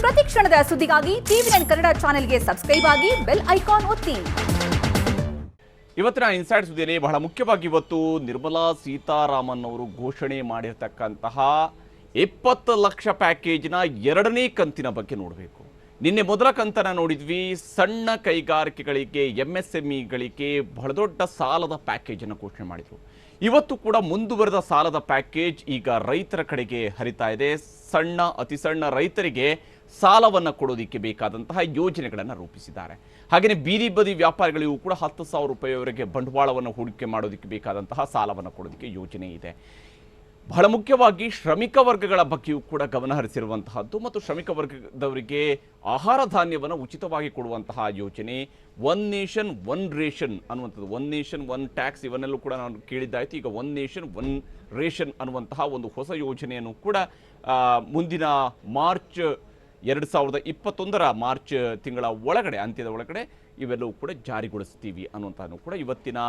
ಪ್ರತಿ ಕ್ಷಣದ ಸುದ್ದಿಗಾಗಿ ಟಿವಿ9 ಕನ್ನಡ ಚಾನೆಲ್ಗೆ ಸಬ್ಸ್ಕ್ರೈಬ್ ಆಗಿ ಬೆಲ್ ಐಕಾನ್ ಒತ್ತಿ. ಇವತ್ತಿನ ಇನ್ಸೈಡ್ ಸುದ್ದಿಯಲ್ಲಿ ಬಹಳ ಮುಖ್ಯವಾಗಿ ಇವತ್ತು ನಿರ್ಮಲಾ ಸೀತಾರಾಮನ್ ಅವರು ಘೋಷಣೆ ಮಾಡಿರ್ತಕ್ಕಂತಹ 20 ಲಕ್ಷ ಪ್ಯಾಕೇಜ್ನ ಎರಡನೇ ಕಂತಿನ ಬಗ್ಗೆ ನೋಡಬೇಕು. ನಿನ್ನೆ ಮೊದಲ ಕಂತನ ನೋಡಿದ್ವಿ. ಸಣ್ಣ ಕೈಗಾರಿಕೆಗಳಿಗೆ MSMEಗಳಿಗೆ ಬಹಳ ದೊಡ್ಡ ಸಾಲದ ಪ್ಯಾಕೇಜನ್ನು ಘೋಷಣೆ ಮಾಡಿದರು. ಇವತ್ತು ಕೂಡ ಮುಂದುವರೆದ ಸಾಲದ ಪ್ಯಾಕೇಜ್ ಈಗ ರೈತರ ಕಡೆಗೆ ಹರಿತಾ ಇದೆ. ಸಣ್ಣ ಅತಿ ಸಣ್ಣ ರೈತರಿಗೆ ಸಾಲವನ್ನು ಕೊಡೋದಕ್ಕೆ ಬೇಕಾದಂತಹ ಯೋಜನೆಗಳನ್ನು ರೂಪಿಸಿದ್ದಾರೆ. ಹಾಗೆಯೇ ಬೀದಿ ಬದಿ ವ್ಯಾಪಾರಿಗಳಿಗೂ ಕೂಡ 10,000 ರೂಪಾಯಿವರೆಗೆ ಬಂಡವಾಳವನ್ನು ಹೂಡಿಕೆ ಮಾಡೋದಕ್ಕೆ ಬೇಕಾದಂತಹ ಸಾಲವನ್ನು ಕೊಡೋದಕ್ಕೆ ಯೋಜನೆ ಇದೆ. ಬಹಳ ಮುಖ್ಯವಾಗಿ ಶ್ರಮಿಕ ವರ್ಗಗಳ ಬಗ್ಗೆಯೂ ಕೂಡ ಗಮನ ಹರಿಸಿರುವಂತಹದ್ದು ಮತ್ತು ಶ್ರಮಿಕ ವರ್ಗದವರಿಗೆ ಆಹಾರ ಧಾನ್ಯವನ್ನು ಉಚಿತವಾಗಿ ಕೊಡುವಂತಹ ಯೋಜನೆ ಒನ್ ನೇಷನ್ ಒನ್ ರೇಷನ್ ಅನ್ನುವಂಥದ್ದು. ಒನ್ ನೇಷನ್ ಒನ್ ಟ್ಯಾಕ್ಸ್ ಇವನ್ನೆಲ್ಲೂ ಕೂಡ ನಾನು ಕೇಳಿದ್ದಾಯಿತು. ಈಗ ಒನ್ ನೇಷನ್ ಒನ್ ರೇಷನ್ ಅನ್ನುವಂತಹ ಒಂದು ಹೊಸ ಯೋಜನೆಯನ್ನು ಕೂಡ ಮುಂದಿನ ಮಾರ್ಚ್ 2021 ಮಾರ್ಚ್ ತಿಂಗಳ ಒಳಗಡೆ ಅಂತ್ಯದ ಒಳಗಡೆ ಇವೆಲ್ಲವೂ ಕೂಡ ಜಾರಿಗೊಳಿಸ್ತೀವಿ ಅನ್ನುವಂಥದ್ದು ಕೂಡ ಇವತ್ತಿನ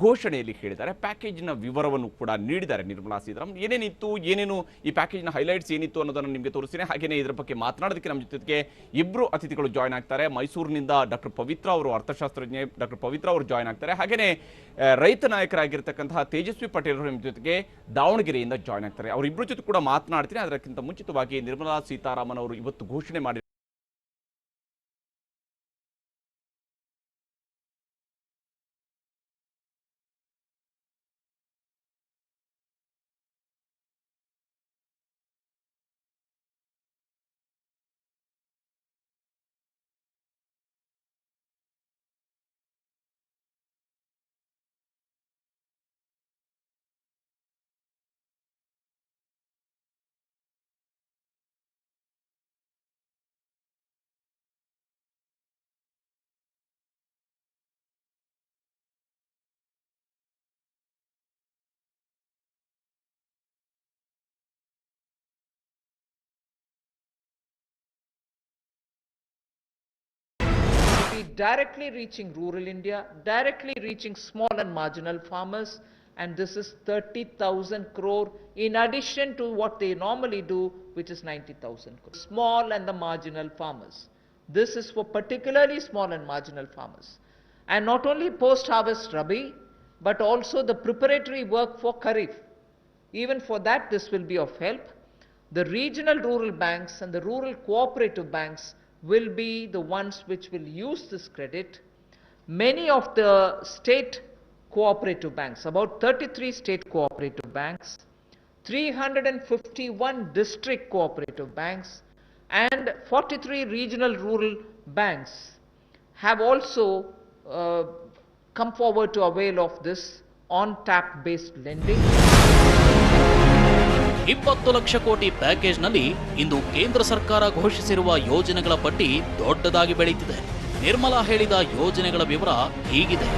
ಘೋಷಣೆಯಲ್ಲಿ ಹೇಳಿದ್ದಾರೆ. ಪ್ಯಾಕೇಜಿನ ವಿವರವನ್ನು ಕೂಡ ನೀಡಿದ್ದಾರೆ ನಿರ್ಮಲಾ ಸೀತಾರಾಮನ್. ಏನೇನಿತ್ತು, ಏನೇನು ಈ ಪ್ಯಾಕೇಜ್ನ ಹೈಲೈಟ್ಸ್ ಏನಿತ್ತು ಅನ್ನೋದನ್ನು ನಿಮಗೆ ತೋರಿಸ್ತೀನಿ. ಹಾಗೆಯೇ ಇದರ ಬಗ್ಗೆ ಮಾತನಾಡೋದಕ್ಕೆ ನಮ್ಮ ಜೊತೆಗೆ ಇಬ್ಬರು ಅತಿಥಿಗಳು ಜಾಯ್ನ್ ಆಗ್ತಾರೆ. ಮೈಸೂರಿನಿಂದ ಡಾಕ್ಟರ್ ಪವಿತ್ರ ಅವರು, ಅರ್ಥಶಾಸ್ತ್ರಜ್ಞೆ ಡಾಕ್ಟರ್ ಪವಿತ್ರ ಅವರು ಜಾಯ್ನ್ ಆಗ್ತಾರೆ. ಹಾಗೆಯೇ ರೈತ ನಾಯಕರಾಗಿರ್ತಕ್ಕಂತಹ ತೇಜಸ್ವಿ ಪಟೇಲ್ ಅವರು ನಿಮ್ಮ ಜೊತೆಗೆ ದಾವಣಗೆರೆಯಿಂದ ಜಾಯ್ನ್ ಆಗ್ತಾರೆ. ಅವರಿಬ್ಬರ ಜೊತೆ ಕೂಡ ಮಾತನಾಡ್ತೀನಿ. ಅದಕ್ಕಿಂತ ಮುಂಚಿತವಾಗಿ ನಿರ್ಮಲಾ ಸೀತಾರಾಮನ್ ಅವರು ಇವತ್ತು ಘೋಷಣೆ ಮಾಡಿ directly reaching rural India, directly reaching small and marginal farmers, and this is 30,000 crore in addition to what they normally do, which is 90,000 crore. Small and the marginal farmers. This is for particularly small and marginal farmers. And not only post-harvest Rabi, but also the preparatory work for Kharif. Even for that, this will be of help. The regional rural banks and the rural cooperative banks will be the ones which will use this credit. Many of the state cooperative banks, about 33 state cooperative banks, 351 district cooperative banks, and 43 regional rural banks have also come forward to avail of this on-tap based lending. 20 lakh ಕೋಟಿ ಪ್ಯಾಕೇಜ್ನಲ್ಲಿ ಇಂದು ಕೇಂದ್ರ ಸರ್ಕಾರ ಘೋಷಿಸಿರುವ ಯೋಜನೆಗಳ ಪಟ್ಟಿ ದೊಡ್ಡದಾಗಿ ಬೆಳೆಯುತ್ತಿದೆ. ನಿರ್ಮಲಾ ಹೇಳಿದ ಯೋಜನೆಗಳ ವಿವರ ಹೀಗಿದೆ.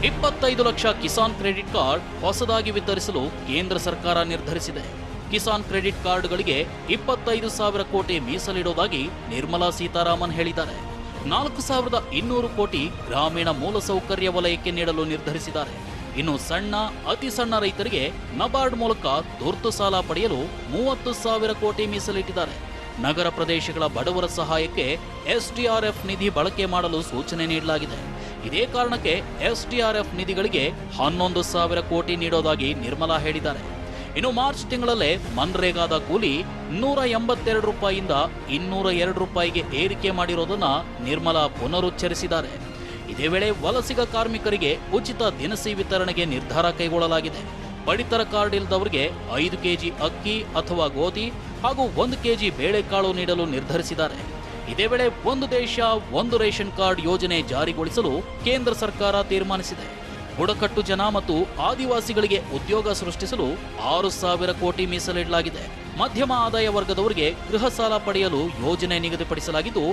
25 ಲಕ್ಷ ಕಿಸಾನ್ ಕ್ರೆಡಿಟ್ ಕಾರ್ಡ್ ಹೊಸದಾಗಿ ವಿತರಿಸಲು ಕೇಂದ್ರ ಸರ್ಕಾರ ನಿರ್ಧರಿಸಿದೆ. ಕಿಸಾನ್ ಕ್ರೆಡಿಟ್ ಕಾರ್ಡ್ಗಳಿಗೆ 25,000 ಕೋಟಿ ಮೀಸಲಿಡುವುದಾಗಿ ನಿರ್ಮಲಾ ಸೀತಾರಾಮನ್ ಹೇಳಿದ್ದಾರೆ. 4,200 ಕೋಟಿ ಗ್ರಾಮೀಣ ಮೂಲಸೌಕರ್ಯ ವಲಯಕ್ಕೆ ನೀಡಲು ನಿರ್ಧರಿಸಿದ್ದಾರೆ. ಇನ್ನು ಸಣ್ಣ ಅತಿ ಸಣ್ಣ ರೈತರಿಗೆ ನಬಾರ್ಡ್ ಮೂಲಕ ತುರ್ತು ಸಾಲ ಪಡೆಯಲು 30,000 ಕೋಟಿ ಮೀಸಲಿಟ್ಟಿದ್ದಾರೆ. ನಗರ ಪ್ರದೇಶಗಳ ಬಡವರ ಸಹಾಯಕ್ಕೆ SDRF ನಿಧಿ ಬಳಕೆ ಮಾಡಲು ಸೂಚನೆ ನೀಡಲಾಗಿದೆ. ಇದೇ ಕಾರಣಕ್ಕೆ SDRF ನಿಧಿಗಳಿಗೆ 11,000 ಕೋಟಿ ನೀಡೋದಾಗಿ ನಿರ್ಮಲಾ ಹೇಳಿದ್ದಾರೆ. ಇನ್ನು ಮಾರ್ಚ್ ತಿಂಗಳಲ್ಲೇ ಮನ್ರೇಗಾದ ಕೂಲಿ 182 ರೂಪಾಯಿಯಿಂದ 202 ರೂಪಾಯಿಗೆ ಏರಿಕೆ ಮಾಡಿರೋದನ್ನ ನಿರ್ಮಲಾ ಪುನರುಚ್ಚರಿಸಿದ್ದಾರೆ. ಇದೇ ವೇಳೆ ವಲಸಿಗ ಕಾರ್ಮಿಕರಿಗೆ ಉಚಿತ ದಿನಸಿ ವಿತರಣೆಗೆ ನಿರ್ಧಾರ ಕೈಗೊಳ್ಳಲಾಗಿದೆ. ಪಡಿತರ ಕಾರ್ಡ್ ಇಲ್ಲದವರಿಗೆ 5 ಕೆಜಿ ಅಕ್ಕಿ ಅಥವಾ ಗೋಧಿ ಹಾಗೂ 1 ಕೆಜಿ ಬೇಳೆಕಾಳು ನೀಡಲು ನಿರ್ಧರಿಸಿದ್ದಾರೆ. ಇದೇ ವೇಳೆ ಒಂದು ದೇಶ ಒಂದು ರೇಷನ್ ಕಾರ್ಡ್ ಯೋಜನೆ ಜಾರಿಗೊಳಿಸಲು ಕೇಂದ್ರ ಸರ್ಕಾರ ತೀರ್ಮಾನಿಸಿದೆ. ಬುಡಕಟ್ಟು ಜನ ಮತ್ತು ಆದಿವಾಸಿಗಳಿಗೆ ಉದ್ಯೋಗ ಸೃಷ್ಟಿಸಲು 6,000 ಕೋಟಿ ಮೀಸಲಿಡಲಾಗಿದೆ. ಮಧ್ಯಮ ಆದಾಯ ವರ್ಗದವರಿಗೆ ಗೃಹ ಸಾಲ ಪಡೆಯಲು ಯೋಜನೆ ನಿಗದಿಪಡಿಸಲಾಗಿದ್ದು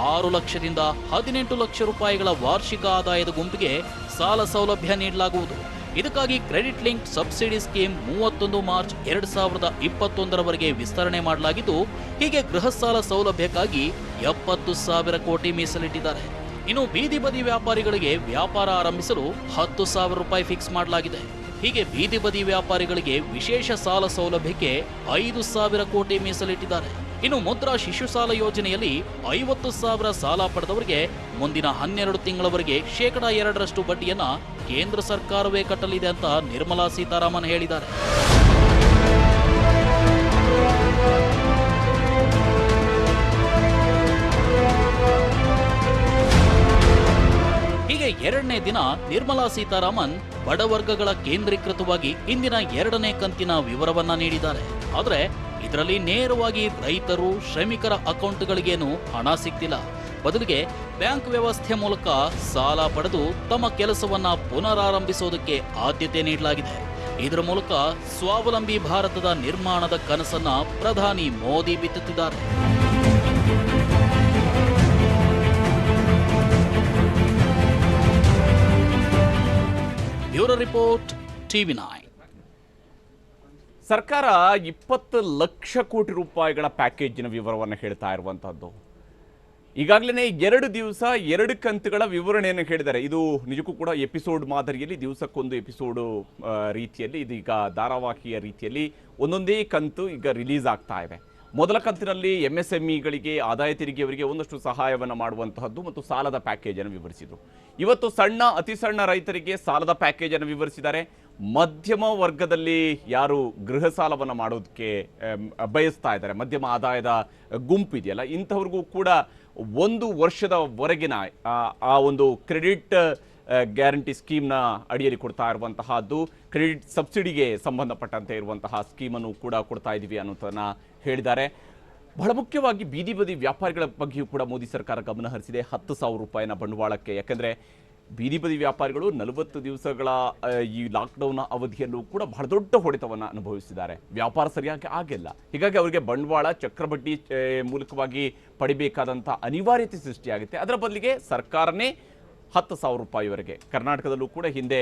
6 ಲಕ್ಷದಿಂದ 18 ಲಕ್ಷ ರೂಪಾಯಿಗಳ ವಾರ್ಷಿಕ ಆದಾಯದ ಗುಂಪಿಗೆ ಸಾಲ ಸೌಲಭ್ಯ ನೀಡಲಾಗುವುದು. ಇದಕ್ಕಾಗಿ credit link subsidy scheme 31 March 2021ರವರೆಗೆ ವಿಸ್ತರಣೆ ಮಾಡಲಾಗಿದ್ದು, ಹೀಗೆ ಗೃಹ ಸಾಲ ಸೌಲಭ್ಯಕ್ಕಾಗಿ 70,000 ಕೋಟಿ ಮೀಸಲಿಟ್ಟಿದ್ದಾರೆ. ಇನ್ನು ಬೀದಿ ಬದಿ ವ್ಯಾಪಾರಿಗಳಿಗೆ ವ್ಯಾಪಾರ ಆರಂಭಿಸಲು 10,000 ರೂಪಾಯಿ ಫಿಕ್ಸ್ ಮಾಡಲಾಗಿದೆ. ಹೀಗೆ ಬೀದಿ ಬದಿ ವ್ಯಾಪಾರಿಗಳಿಗೆ ವಿಶೇಷ ಸಾಲ ಸೌಲಭ್ಯಕ್ಕೆ 5,000 ಕೋಟಿ ಮೀಸಲಿಟ್ಟಿದ್ದಾರೆ. ಇನ್ನು ಮುದ್ರಾ ಶಿಶು ಸಾಲ ಯೋಜನೆಯಲ್ಲಿ 50,000 ಸಾಲ ಪಡೆದವರಿಗೆ ಮುಂದಿನ 12 ತಿಂಗಳವರೆಗೆ 2% ಬಡ್ಡಿಯನ್ನ ಕೇಂದ್ರ ಸರ್ಕಾರವೇ ಕಟ್ಟಲಿದೆ ಅಂತ ನಿರ್ಮಲಾ ಸೀತಾರಾಮನ್ ಹೇಳಿದ್ದಾರೆ. ಹೀಗೆ ಎರಡನೇ ದಿನ ನಿರ್ಮಲಾ ಸೀತಾರಾಮನ್ ಬಡವರ್ಗಗಳ ಕೇಂದ್ರೀಕೃತವಾಗಿ ಇಂದಿನ 2ನೇ ಕಂತಿನ ವಿವರವನ್ನ ನೀಡಿದ್ದಾರೆ. ಆದರೆ ಇದರಲ್ಲಿ ನೇರವಾಗಿ ರೈತರು ಶ್ರಮಿಕರ ಅಕೌಂಟ್ಗಳಿಗೇನು ಹಣ ಸಿಗ್ತಿಲ್ಲ. ಬದಲಿಗೆ ಬ್ಯಾಂಕ್ ವ್ಯವಸ್ಥೆ ಮೂಲಕ ಸಾಲ ಪಡೆದು ತಮ್ಮ ಕೆಲಸವನ್ನ ಪುನರಾರಂಭಿಸೋದಕ್ಕೆ ಆದ್ಯತೆ ನೀಡಲಾಗಿದೆ. ಇದರ ಮೂಲಕ ಸ್ವಾವಲಂಬಿ ಭಾರತದ ನಿರ್ಮಾಣದ ಕನಸನ್ನ ಪ್ರಧಾನಿ ಮೋದಿ ಬಿತ್ತುತ್ತಿದ್ದಾರೆ. Bureau report, TV9. ಸರ್ಕಾರ 20 ಲಕ್ಷ ಕೋಟಿ ರೂಪಾಯಿಗಳ ಪ್ಯಾಕೇಜಿನ ವಿವರವನ್ನು ಹೇಳ್ತಾ ಇರುವಂತಹದ್ದು. ಈಗಾಗಲೇ 2 ದಿವಸ 2 ಕಂತುಗಳ ವಿವರಣೆಯನ್ನು ಹೇಳಿದ್ದಾರೆ. ಇದು ನಿಜಕ್ಕೂ ಕೂಡ ಎಪಿಸೋಡ್ ಮಾದರಿಯಲ್ಲಿ ದಿವಸಕ್ಕೊಂದು ಎಪಿಸೋಡು ರೀತಿಯಲ್ಲಿ, ಇದೀಗ ಧಾರಾವಾಹಿಯ ರೀತಿಯಲ್ಲಿ ಒಂದೊಂದೇ ಕಂತು ಈಗ ರಿಲೀಸ್ ಆಗ್ತಾ ಇದೆ. ಮೊದಲ ಕಂತಿನಲ್ಲಿ MSMEಗಳಿಗೆ, ಆದಾಯ ತೆರಿಗೆಯವರಿಗೆ ಒಂದಷ್ಟು ಸಹಾಯವನ್ನು ಮಾಡುವಂತಹದ್ದು ಮತ್ತು ಸಾಲದ ಪ್ಯಾಕೇಜನ್ನು ವಿವರಿಸಿದರು. ಇವತ್ತು ಸಣ್ಣ ಅತಿ ಸಣ್ಣ ರೈತರಿಗೆ ಸಾಲದ ಪ್ಯಾಕೇಜನ್ನು ವಿವರಿಸಿದ್ದಾರೆ. ಮಧ್ಯಮ ವರ್ಗದಲ್ಲಿ ಯಾರು ಗೃಹ ಸಾಲವನ್ನು ಮಾಡೋದಕ್ಕೆ ಬಯಸ್ತಾ ಇದ್ದಾರೆ, ಮಧ್ಯಮ ಆದಾಯದ ಗುಂಪು ಇದೆಯಲ್ಲ, ಇಂಥವ್ರಿಗೂ ಕೂಡ 1 ವರ್ಷದವರೆಗಿನ ಆ ಒಂದು ಕ್ರೆಡಿಟ್ ಗ್ಯಾರಂಟಿ ಸ್ಕೀಮ್ನ ಅಡಿಯಲ್ಲಿ ಕೊಡ್ತಾ ಇರುವಂತಹದ್ದು, ಕ್ರೆಡಿಟ್ ಸಬ್ಸಿಡಿಗೆ ಸಂಬಂಧಪಟ್ಟಂತೆ ಇರುವಂತಹ ಸ್ಕೀಮನ್ನು ಕೂಡ ಕೊಡ್ತಾ ಇದ್ದೀವಿ ಅನ್ನೋದನ್ನ ಹೇಳಿದ್ದಾರೆ. ಬಹಳ ಮುಖ್ಯವಾಗಿ ಬೀದಿ ಬದಿ ವ್ಯಾಪಾರಿಗಳ ಬಗ್ಗೆಯೂ ಕೂಡ ಮೋದಿ ಸರ್ಕಾರ ಗಮನ ಹರಿಸಿದೆ. 10,000 ರೂಪಾಯಿನ ಬಂಡವಾಳಕ್ಕೆ. ಯಾಕೆಂದರೆ ಬೀದಿ ಬದಿ ವ್ಯಾಪಾರಿಗಳು 40 ದಿವಸಗಳ ಈ ಲಾಕ್ಡೌನ್ ಅವಧಿಯಲ್ಲೂ ಕೂಡ ಬಹಳ ದೊಡ್ಡ ಹೊಡೆತವನ್ನು ಅನುಭವಿಸಿದ್ದಾರೆ. ವ್ಯಾಪಾರ ಸರಿಯಾಗಿ ಆಗಿಲ್ಲ. ಹೀಗಾಗಿ ಅವರಿಗೆ ಬಂಡವಾಳ ಚಕ್ರಬಡ್ಡಿ ಮೂಲಕವಾಗಿ ಪಡಿಬೇಕಾದಂಥ ಅನಿವಾರ್ಯತೆ ಸೃಷ್ಟಿಯಾಗುತ್ತೆ. ಅದರ ಬದಲಿಗೆ ಸರ್ಕಾರನೇ 10,000 ರೂಪಾಯಿವರೆಗೆ, ಕರ್ನಾಟಕದಲ್ಲೂ ಕೂಡ ಹಿಂದೆ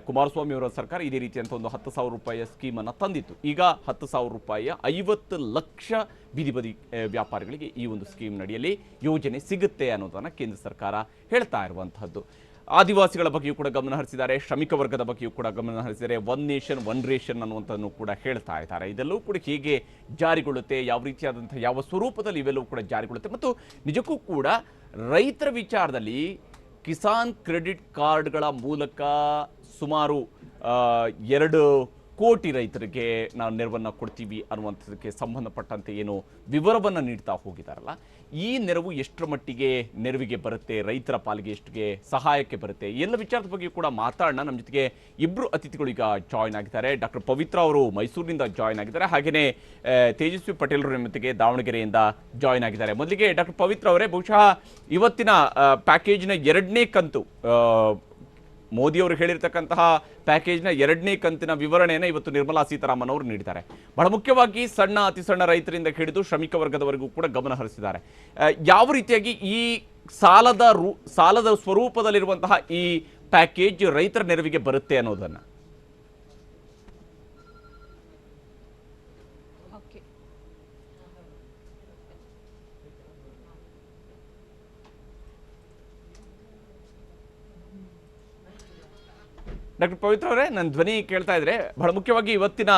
ಕುಮಾರಸ್ವಾಮಿ ಅವರ ಸರ್ಕಾರ ಇದೇ ರೀತಿಯಂಥ ಒಂದು 10,000 ರೂಪಾಯಿಯ ಸ್ಕೀಮನ್ನು ತಂದಿತ್ತು. ಈಗ 10,000 ರೂಪಾಯಿಯ 50 ಲಕ್ಷ ಬೀದಿ ಬದಿ ವ್ಯಾಪಾರಿಗಳಿಗೆ ಈ ಒಂದು ಸ್ಕೀಮ್ ನಡಿಯಲ್ಲಿ ಯೋಜನೆ ಸಿಗುತ್ತೆ ಅನ್ನೋದನ್ನು ಕೇಂದ್ರ ಸರ್ಕಾರ ಹೇಳ್ತಾ ಇರುವಂತಹದ್ದು. ಆದಿವಾಸಿಗಳ ಬಗ್ಗೆಯೂ ಕೂಡ ಗಮನ ಹರಿಸಿದ್ದಾರೆ. ಶ್ರಮಿಕ ವರ್ಗದ ಬಗ್ಗೆಯೂ ಕೂಡ ಗಮನ ಹರಿಸಿದ್ದಾರೆ. 1 ನೇಷನ್ 1 ರೇಷನ್ ಅನ್ನುವಂಥನ್ನು ಕೂಡ ಹೇಳ್ತಾ ಇದ್ದಾರೆ. ಇದೆಲ್ಲವೂ ಕೂಡ ಹೇಗೆ ಜಾರಿಗೊಳ್ಳುತ್ತೆ, ಯಾವ ರೀತಿಯಾದಂಥ ಯಾವ ಸ್ವರೂಪದಲ್ಲಿ ಇವೆಲ್ಲವೂ ಕೂಡ ಜಾರಿಗೊಳ್ಳುತ್ತೆ, ಮತ್ತು ನಿಜಕ್ಕೂ ಕೂಡ ರೈತರ ವಿಚಾರದಲ್ಲಿ ಕಿಸಾನ್ ಕ್ರೆಡಿಟ್ ಕಾರ್ಡ್ಗಳ ಮೂಲಕ ಸುಮಾರು 2 ಕೋಟಿ ರೈತರಿಗೆ ನಾವು ನೆರವನ್ನು ಕೊಡ್ತೀವಿ ಅನ್ನುವಂಥದ್ದಕ್ಕೆ ಸಂಬಂಧಪಟ್ಟಂತೆ ಏನು ವಿವರವನ್ನು ನೀಡ್ತಾ ಹೋಗಿದ್ದಾರಲ್ಲ, ಈ ನೆರವು ಎಷ್ಟರ ಮಟ್ಟಿಗೆ ನೆರವಿಗೆ ಬರುತ್ತೆ, ರೈತರ ಪಾಲಿಗೆ ಎಷ್ಟಿಗೆ ಸಹಾಯಕ್ಕೆ ಬರುತ್ತೆ, ಎಲ್ಲ ವಿಚಾರದ ಬಗ್ಗೆ ಕೂಡ ಮಾತಾಡೋಣ. ನಮ್ಮ ಜೊತೆಗೆ 2 ಅತಿಥಿಗಳು ಈಗ ಜಾಯ್ನ್ ಆಗಿದ್ದಾರೆ. ಡಾಕ್ಟರ್ ಪವಿತ್ರ ಅವರು ಮೈಸೂರಿನಿಂದ ಜಾಯ್ನ್ ಆಗಿದ್ದಾರೆ, ಹಾಗೆಯೇ ತೇಜಸ್ವಿ ಪಟೇಲ್ ಅವರ ಜೊತೆಗೆ ದಾವಣಗೆರೆಯಿಂದ ಜಾಯ್ನ್ ಆಗಿದ್ದಾರೆ. ಮೊದಲಿಗೆ ಡಾಕ್ಟರ್ ಪವಿತ್ರ ಅವರೇ, ಬಹುಶಃ ಇವತ್ತಿನ ಪ್ಯಾಕೇಜ್ನ 2ನೇ ಕಂತು, ಮೋದಿಯವರು ಹೇಳಿರ್ತಕ್ಕಂತಹ ಪ್ಯಾಕೇಜ್ನ 2ನೇ ಕಂತಿನ ವಿವರಣೆಯನ್ನು ಇವತ್ತು ನಿರ್ಮಲಾ ಸೀತಾರಾಮನ್ ಅವರು ನೀಡಿದ್ದಾರೆ. ಬಹಳ ಮುಖ್ಯವಾಗಿ ಸಣ್ಣ ಅತಿ ಸಣ್ಣ ರೈತರಿಂದ ಹಿಡಿದು ಶ್ರಮಿಕ ವರ್ಗದವರೆಗೂ ಕೂಡ ಗಮನ ಹರಿಸಿದ್ದಾರೆ. ಯಾವ ರೀತಿಯಾಗಿ ಈ ಸಾಲದ ಸ್ವರೂಪದಲ್ಲಿರುವಂತಹ ಈ ಪ್ಯಾಕೇಜ್ ರೈತರ ನೆರವಿಗೆ ಬರುತ್ತೆ ಅನ್ನೋದನ್ನು? ಡಾಕ್ಟರ್ ಪವಿತ್ರ ಅವರೇ, ನನ್ನ ಧ್ವನಿ ಕೇಳ್ತಾ ಇದ್ರೆ, ಬಹಳ ಮುಖ್ಯವಾಗಿ ಇವತ್ತಿನ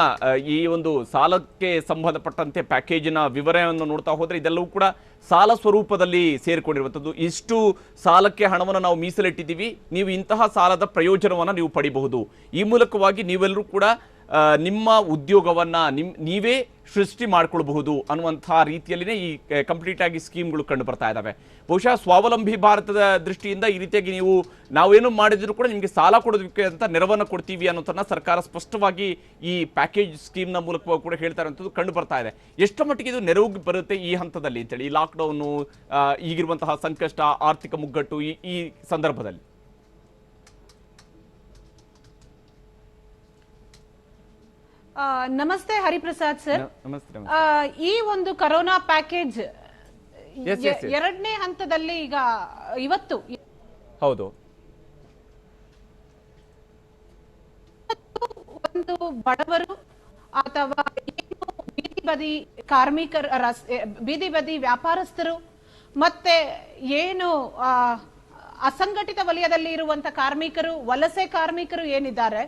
ಈ ಒಂದು ಸಾಲಕ್ಕೆ ಸಂಬಂಧಪಟ್ಟಂತೆ ಪ್ಯಾಕೇಜಿನ ವಿವರವನ್ನು ನೋಡ್ತಾ ಹೋದರೆ ಇದೆಲ್ಲವೂ ಕೂಡ ಸಾಲ ಸ್ವರೂಪದಲ್ಲಿ ಸೇರಿಕೊಂಡಿರುವಂಥದ್ದು. ಇಷ್ಟು ಸಾಲಕ್ಕೆ ಹಣವನ್ನು ನಾವು ಮೀಸಲಿಟ್ಟಿದ್ದೀವಿ, ನೀವು ಇಂತಹ ಸಾಲದ ಪ್ರಯೋಜನವನ್ನು ನೀವು ಪಡಿಬಹುದು, ಈ ಮೂಲಕವಾಗಿ ನೀವೆಲ್ಲರೂ ಕೂಡ ನಿಮ್ಮ ಉದ್ಯೋಗವನ್ನು ನೀವೇ ಸೃಷ್ಟಿ ಮಾಡಿಕೊಳ್ಬಹುದು ಅನ್ನುವಂಥ ರೀತಿಯಲ್ಲಿನೇ ಈ ಕಂಪ್ಲೀಟ್ ಆಗಿ ಸ್ಕೀಮ್ಗಳು ಕಂಡು ಬರ್ತಾ ಇದ್ದಾವೆ. ಬಹುಶಃ ಸ್ವಾವಲಂಬಿ ಭಾರತದ ದೃಷ್ಟಿಯಿಂದ ಈ ರೀತಿಯಾಗಿ ನಾವೇನು ಮಾಡಿದ್ರು ಕೂಡ ನಿಮಗೆ ಸಾಲ ಕೊಡೋದಕ್ಕೆ ಅಂತ ನೆರವನ್ನು ಕೊಡ್ತೀವಿ ಅನ್ನೋದನ್ನ ಸರ್ಕಾರ ಸ್ಪಷ್ಟವಾಗಿ ಈ ಪ್ಯಾಕೇಜ್ ಸ್ಕೀಮ್ನ ಮೂಲಕ ಕೂಡ ಹೇಳ್ತಾ ಇರುವಂಥದ್ದು ಕಂಡು ಬರ್ತಾ ಇದೆ. ಎಷ್ಟು ಮಟ್ಟಿಗೆ ಇದು ನೆರವು ಬರುತ್ತೆ ಈ ಹಂತದಲ್ಲಿ ಅಂತೇಳಿ, ಈ ಲಾಕ್ಡೌನು, ಈಗಿರುವಂತಹ ಸಂಕಷ್ಟ, ಆರ್ಥಿಕ ಮುಗ್ಗಟ್ಟು ಈ ಸಂದರ್ಭದಲ್ಲಿ? ನಮಸ್ತೆ ಹರಿಪ್ರಸಾದ್ ಸರ್. ನಮಸ್ತೆ. ಈ ಒಂದು ಕರೋನಾ ಪ್ಯಾಕೇಜ್ 2ನೇ ಹಂತದಲ್ಲಿ ಈಗ ಇವತ್ತು ಹೌದು ಒಂದು ಬಡವರು ಅಥವಾ ಬೀದಿ ಬದಿ ಕಾರ್ಮಿಕರು, ಬೀದಿ ಬದಿ ವ್ಯಾಪಾರಸ್ಥರು, ಮತ್ತೆ ಏನು ಅಸಂಘಟಿತ ವಲಯದಲ್ಲಿ ಇರುವಂತ ಕಾರ್ಮಿಕರು, ವಲಸೆ ಕಾರ್ಮಿಕರು ಏನಿದ್ದಾರೆ,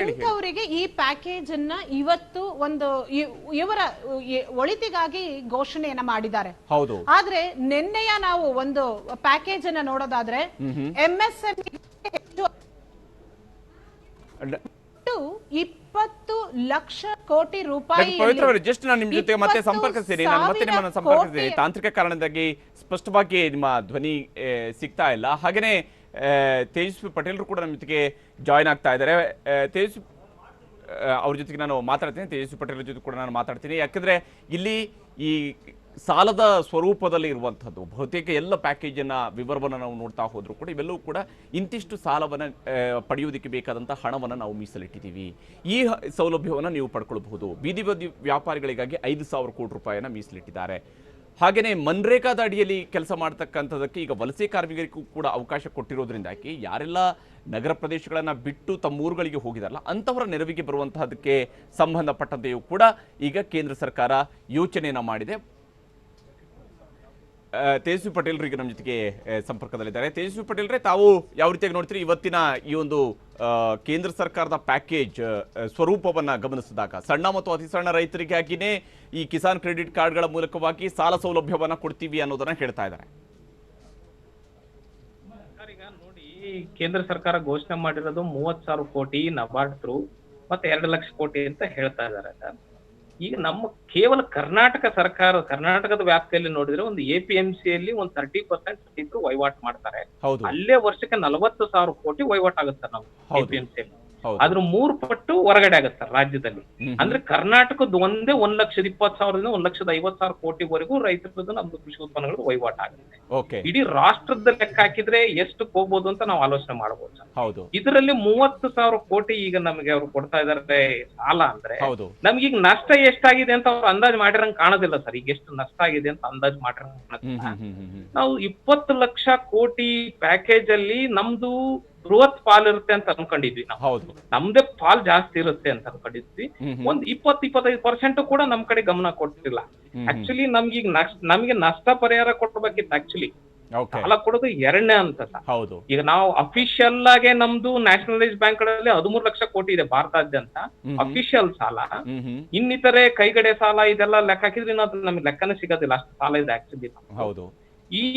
ಇಂಥವರಿಗೆ ಈ ಪ್ಯಾಕೇಜ್ ಅನ್ನ ಇವತ್ತು ಒಂದು ಇವರ ಒಳಿತಿಗಾಗಿ ಘೋಷಣೆಯನ್ನ ಮಾಡಿದ್ದಾರೆ. ಹೌದು. ಆದ್ರೆ ನಿನ್ನೆಯ ನಾವು ಒಂದು ಪ್ಯಾಕೇಜ್ ಅನ್ನ ನೋಡೋದಾದ್ರೆ ಎಂಎಸ್ಎಂಇ 20 ಲಕ್ಷ ಕೋಟಿ ರೂಪಾಯಿ. ಪವಿತ್ರ ಅವರು, ಜಸ್ಟ್ ನಾನು ನಿಮ್ ಜೊತೆ ಮತ್ತೆ ಸಂಪರ್ಕಿಸ್ತೀನಿ, ನಾನು ಮತ್ತೆ ನಿಮ್ಮನ್ನು ಸಂಪರ್ಕಿಸ್ತೀನಿ. ತಾಂತ್ರಿಕ ಕಾರಣದಿಂದಾಗಿ ಸ್ಪಷ್ಟವಾಗಿ ನಿಮ್ಮ ಧ್ವನಿ ಸಿಗ್ತಾ ಇಲ್ಲ. ಹಾಗೇನೆ ತೇಜಸ್ವಿ ಪಟೇಲ್ರು ಕೂಡ ನಮ್ಮ ಜೊತೆಗೆ ಜಾಯ್ನ್ ಆಗ್ತಾ ಇದ್ದಾರೆ. ತೇಜಸ್ವಿ ಅವ್ರ ಜೊತೆಗೆ ನಾನು ಮಾತಾಡ್ತೀನಿ, ತೇಜಸ್ವಿ ಪಟೇಲ್ ಜೊತೆ ಕೂಡ ನಾನು ಮಾತಾಡ್ತೀನಿ. ಯಾಕಂದ್ರೆ ಇಲ್ಲಿ ಈ ಸಾಲದ ಸ್ವರೂಪದಲ್ಲಿ ಇರುವಂಥದ್ದು ಬಹುತೇಕ ಎಲ್ಲ ಪ್ಯಾಕೇಜನ್ನ ವಿವರವನ್ನು ನಾವು ನೋಡ್ತಾ ಹೋದ್ರು ಕೂಡ ಇವೆಲ್ಲವೂ ಕೂಡ ಇಂತಿಷ್ಟು ಸಾಲವನ್ನು ಪಡೆಯುವುದಕ್ಕೆ ಬೇಕಾದಂಥ ಹಣವನ್ನು ನಾವು ಮೀಸಲಿಟ್ಟಿದ್ದೀವಿ, ಈ ಸೌಲಭ್ಯವನ್ನು ನೀವು ಪಡ್ಕೊಳ್ಬಹುದು. ಬೀದಿ ಬದಿ ವ್ಯಾಪಾರಿಗಳಿಗಾಗಿ 5,000 ಕೋಟಿ ರೂಪಾಯಿಯನ್ನು ಮೀಸಲಿಟ್ಟಿದ್ದಾರೆ. ಹಾಗೆಯೇ ಮನ್ರೇಗಾದ ಅಡಿಯಲ್ಲಿ ಕೆಲಸ ಮಾಡ್ತಕ್ಕಂಥದ್ದಕ್ಕೆ ಈಗ ವಲಸೆ ಕಾರ್ಮಿಕರಿಗೂ ಕೂಡ ಅವಕಾಶ ಕೊಟ್ಟಿರೋದ್ರಿಂದಾಗಿ ಯಾರೆಲ್ಲ ನಗರ ಪ್ರದೇಶಗಳನ್ನು ಬಿಟ್ಟು ತಮ್ಮ ಊರುಗಳಿಗೆ ಹೋಗಿದಾರಲ್ಲ ಅಂಥವರ ನೆರವಿಗೆ ಬರುವಂತಹದಕ್ಕೆ ಸಂಬಂಧಪಟ್ಟಂತೆಯೂ ಕೂಡ ಈಗ ಕೇಂದ್ರ ಸರ್ಕಾರ ಯೋಚನೆಯನ್ನು ಮಾಡಿದೆ. ತೇಜಸ್ವಿ ಪಟೇಲ್ರು ಈಗ ನಮ್ಮ ಜೊತೆಗೆ ಸಂಪರ್ಕದಲ್ಲಿದ್ದಾರೆ. ತೇಜಸ್ವಿ ಪಟೇಲ್ರೆ, ತಾವು ಯಾವ ರೀತಿಯಾಗಿ ನೋಡ್ತೀರಿ ಇವತ್ತಿನ ಈ ಒಂದು ಕೇಂದ್ರ ಸರ್ಕಾರದ ಪ್ಯಾಕೇಜ್ ಸ್ವರೂಪವನ್ನು ಗಮನಿಸಿದಾಗ? ಸಣ್ಣ ಮತ್ತು ಅತಿ ಸಣ್ಣ ರೈತರಿಗಾಗಿನೇ ಈ ಕಿಸಾನ್ ಕ್ರೆಡಿಟ್ ಕಾರ್ಡ್ಗಳ ಮೂಲಕವಾಗಿ ಸಾಲ ಸೌಲಭ್ಯವನ್ನು ಕೊಡ್ತೀವಿ ಅನ್ನೋದನ್ನ ಹೇಳ್ತಾ ಇದ್ದಾರೆ. ಈಗ ನೋಡಿ, ಕೇಂದ್ರ ಸರ್ಕಾರ ಘೋಷಣೆ ಮಾಡಿರೋದು 30,000 ಕೋಟಿ ನಬಾರ್ಡ್ ಥ್ರೂ ಮತ್ತೆ 2 ಲಕ್ಷ ಕೋಟಿ ಅಂತ ಹೇಳ್ತಾ ಇದ್ದಾರೆ ಸರ್. ಈಗ ನಮ್ಮ ಕೇವಲ ಕರ್ನಾಟಕದ ವ್ಯಾಪ್ತಿಯಲ್ಲಿ ನೋಡಿದ್ರೆ ಒಂದು APMCಯಲ್ಲಿ ಒಂದು 30% ರೈತರು ವಹಿವಾಟು ಮಾಡ್ತಾರೆ. ಅಲ್ಲೇ ವರ್ಷಕ್ಕೆ 40,000 ಕೋಟಿ ವಹಿವಾಟು ಆಗುತ್ತೆ ನಮ್ಮ APMCಯಲ್ಲಿ. ಅದ್ರ 3 ಪಟ್ಟು ಹೊರಗಡೆ ಆಗುತ್ತೆ ರಾಜ್ಯದಲ್ಲಿ. ಅಂದ್ರೆ ಕರ್ನಾಟಕದ ಒಂದೇ 1,20,000ದಿಂದ 1,50,000 ಕೋಟಿವರೆಗೂ ರೈತರದ್ದು ನಮ್ದು ಕೃಷಿ ಉತ್ಪನ್ನಗಳು ವಹಿವಾಟು ಆಗುತ್ತೆ. ಇಡೀ ರಾಷ್ಟ್ರದ ಲೆಕ್ಕ ಹಾಕಿದ್ರೆ ಎಷ್ಟು ಹೋಗ್ಬೋದು ಅಂತ ನಾವು ಆಲೋಚನೆ ಮಾಡಬಹುದು. ಇದರಲ್ಲಿ 30,000 ಕೋಟಿ ಈಗ ನಮಗೆ ಅವ್ರು ಕೊಡ್ತಾ ಇದಾರೆ ಸಾಲ ಅಂದ್ರೆ, ನಮ್ಗೀಗ ನಷ್ಟ ಎಷ್ಟಾಗಿದೆ ಅಂತ ಅವ್ರು ಅಂದಾಜು ಮಾಡಿರಂಗ್ ಕಾಣೋದಿಲ್ಲ ಸರ್. ಈಗ ಎಷ್ಟು ನಷ್ಟ ಆಗಿದೆ ಅಂತ ಅಂದಾಜು ಮಾಡಿರಂಗ್ ನಾವು 20 ಲಕ್ಷ ಕೋಟಿ ಪ್ಯಾಕೇಜ್ ಅಲ್ಲಿ ನಮ್ದು ಬೃಹತ್ ಪಾಲ್ ಇರುತ್ತೆ ಅಂತ ಅನ್ಕೊಂಡಿದ್ವಿ ನಾವು. ನಮ್ದೇ ಪಾಲ್ ಜಾಸ್ತಿ ಇರುತ್ತೆ ಅಂತ ಅನ್ಕೊಂಡಿದ್ವಿ. ಒಂದ್ 20-25% ಕೂಡ ನಮ್ ಕಡೆ ಗಮನ ಕೊಟ್ಟಿಲ್ಲ. ಆಕ್ಚುಲಿ ನಮ್ಗೆ ನಷ್ಟ ಪರಿಹಾರ ಕೊಡ್ಬೇಕಿತ್ತು. ಆಕ್ಚುಲಿ ಸಾಲ ಕೊಡೋದು 2ನೇ ಹಂತ ಸರ್. ಈಗ ನಾವು ಅಫಿಷಿಯಲ್ ಆಗಿ ನಮ್ದು ನ್ಯಾಷನಲೈಸ್ ಬ್ಯಾಂಕ್ ಗಳಲ್ಲಿ 13 ಲಕ್ಷ ಕೋಟಿ ಇದೆ ಭಾರತಾದ್ಯಂತ ಅಫಿಷಿಯಲ್ ಸಾಲ. ಇನ್ನಿತರೆ ಕೈಗಡೆ ಸಾಲ ಇದೆಲ್ಲ ಲೆಕ್ಕ ಹಾಕಿದ್ರೆ ನಮ್ಗೆ ಲೆಕ್ಕನೇ ಸಿಗೋದಿಲ್ಲ, ಅಷ್ಟು ಸಾಲ ಇದೆ ಆಕ್ಚುಲಿ.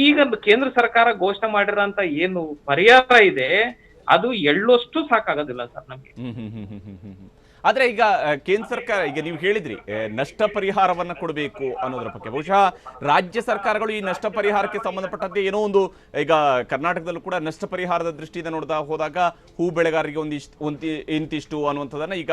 ಈಗ ಕೇಂದ್ರ ಸರ್ಕಾರ ಘೋಷಣೆ ಮಾಡಿರೋಂತ ಏನು ಪರಿಹಾರ ಇದೆ ಅದು ಎಳ್ಳಷ್ಟು ಸಾಕಾಗೋದಿಲ್ಲ ಸರ್ ನಮ್ಗೆ. ಆದ್ರೆ ಈಗ ಕೇಂದ್ರ ಸರ್ಕಾರ, ಈಗ ನೀವು ಹೇಳಿದ್ರಿ ನಷ್ಟ ಪರಿಹಾರವನ್ನ ಕೊಡಬೇಕು ಅನ್ನೋದ್ರ ಬಗ್ಗೆ, ಬಹುಶಃ ರಾಜ್ಯ ಸರ್ಕಾರಗಳು ಈ ನಷ್ಟ ಪರಿಹಾರಕ್ಕೆ ಸಂಬಂಧಪಟ್ಟಂತೆ ಏನೋ ಒಂದು, ಈಗ ಕರ್ನಾಟಕದಲ್ಲೂ ಕೂಡ ನಷ್ಟ ಪರಿಹಾರದ ದೃಷ್ಟಿಯಿಂದ ನೋಡ್ತಾ ಹೋದಾಗ ಹೂ ಬೆಳೆಗಾರರಿಗೆ ಇಂತಿಷ್ಟು ಅನ್ನುವಂಥದ್ದನ್ನ ಈಗ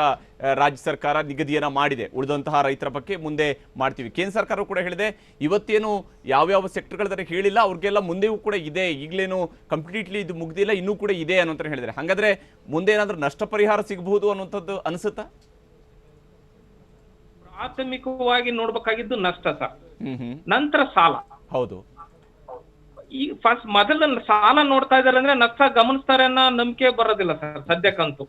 ರಾಜ್ಯ ಸರ್ಕಾರ ನಿಗದಿಯನ್ನ ಮಾಡಿದೆ. ಉಳಿದಂತಹ ರೈತರ ಬಗ್ಗೆ ಮುಂದೆ ಮಾಡ್ತೀವಿ. ಕೇಂದ್ರ ಸರ್ಕಾರ ಕೂಡ ಹೇಳಿದೆ ಇವತ್ತೇನು ಯಾವ್ಯಾವ ಸೆಕ್ಟರ್ಗಳ ಹೇಳಿಲ್ಲ ಅವ್ರಿಗೆಲ್ಲ ಮುಂದೆಯೂ ಕೂಡ ಇದೆ, ಈಗಲೇನು ಕಂಪ್ಲೀಟ್ಲಿ ಇದು ಮುಗ್ದಿಲ್ಲ, ಇನ್ನೂ ಕೂಡ ಇದೆ ಅನ್ನೋಂತ ಹೇಳಿದ್ರೆ, ಹಾಗಾದ್ರೆ ಮುಂದೆ ಏನಾದ್ರೂ ನಷ್ಟ ಪರಿಹಾರ ಸಿಗಬಹುದು ಅನ್ನುವಂಥದ್ದು ಅನಿಸುತ್ತಾ? ಪ್ರಾಥಮಿಕವಾಗಿ ನೋಡ್ಬೇಕಾಗಿದ್ದು ನಷ್ಟ ಸರ್, ನಂತರ ಸಾಲ. ಹೌದು. ಈ ಮೊದಲ ಸಾಲ ನೋಡ್ತಾ ಇದಾರೆ ಅಂದ್ರೆ ನಷ್ಟ ಗಮನಿಸ್ತಾರೆ ಅನ್ನೋ ನಂಬಿಕೆ ಬರೋದಿಲ್ಲ ಸರ್ ಸದ್ಯಕ್ಕಂತೂ.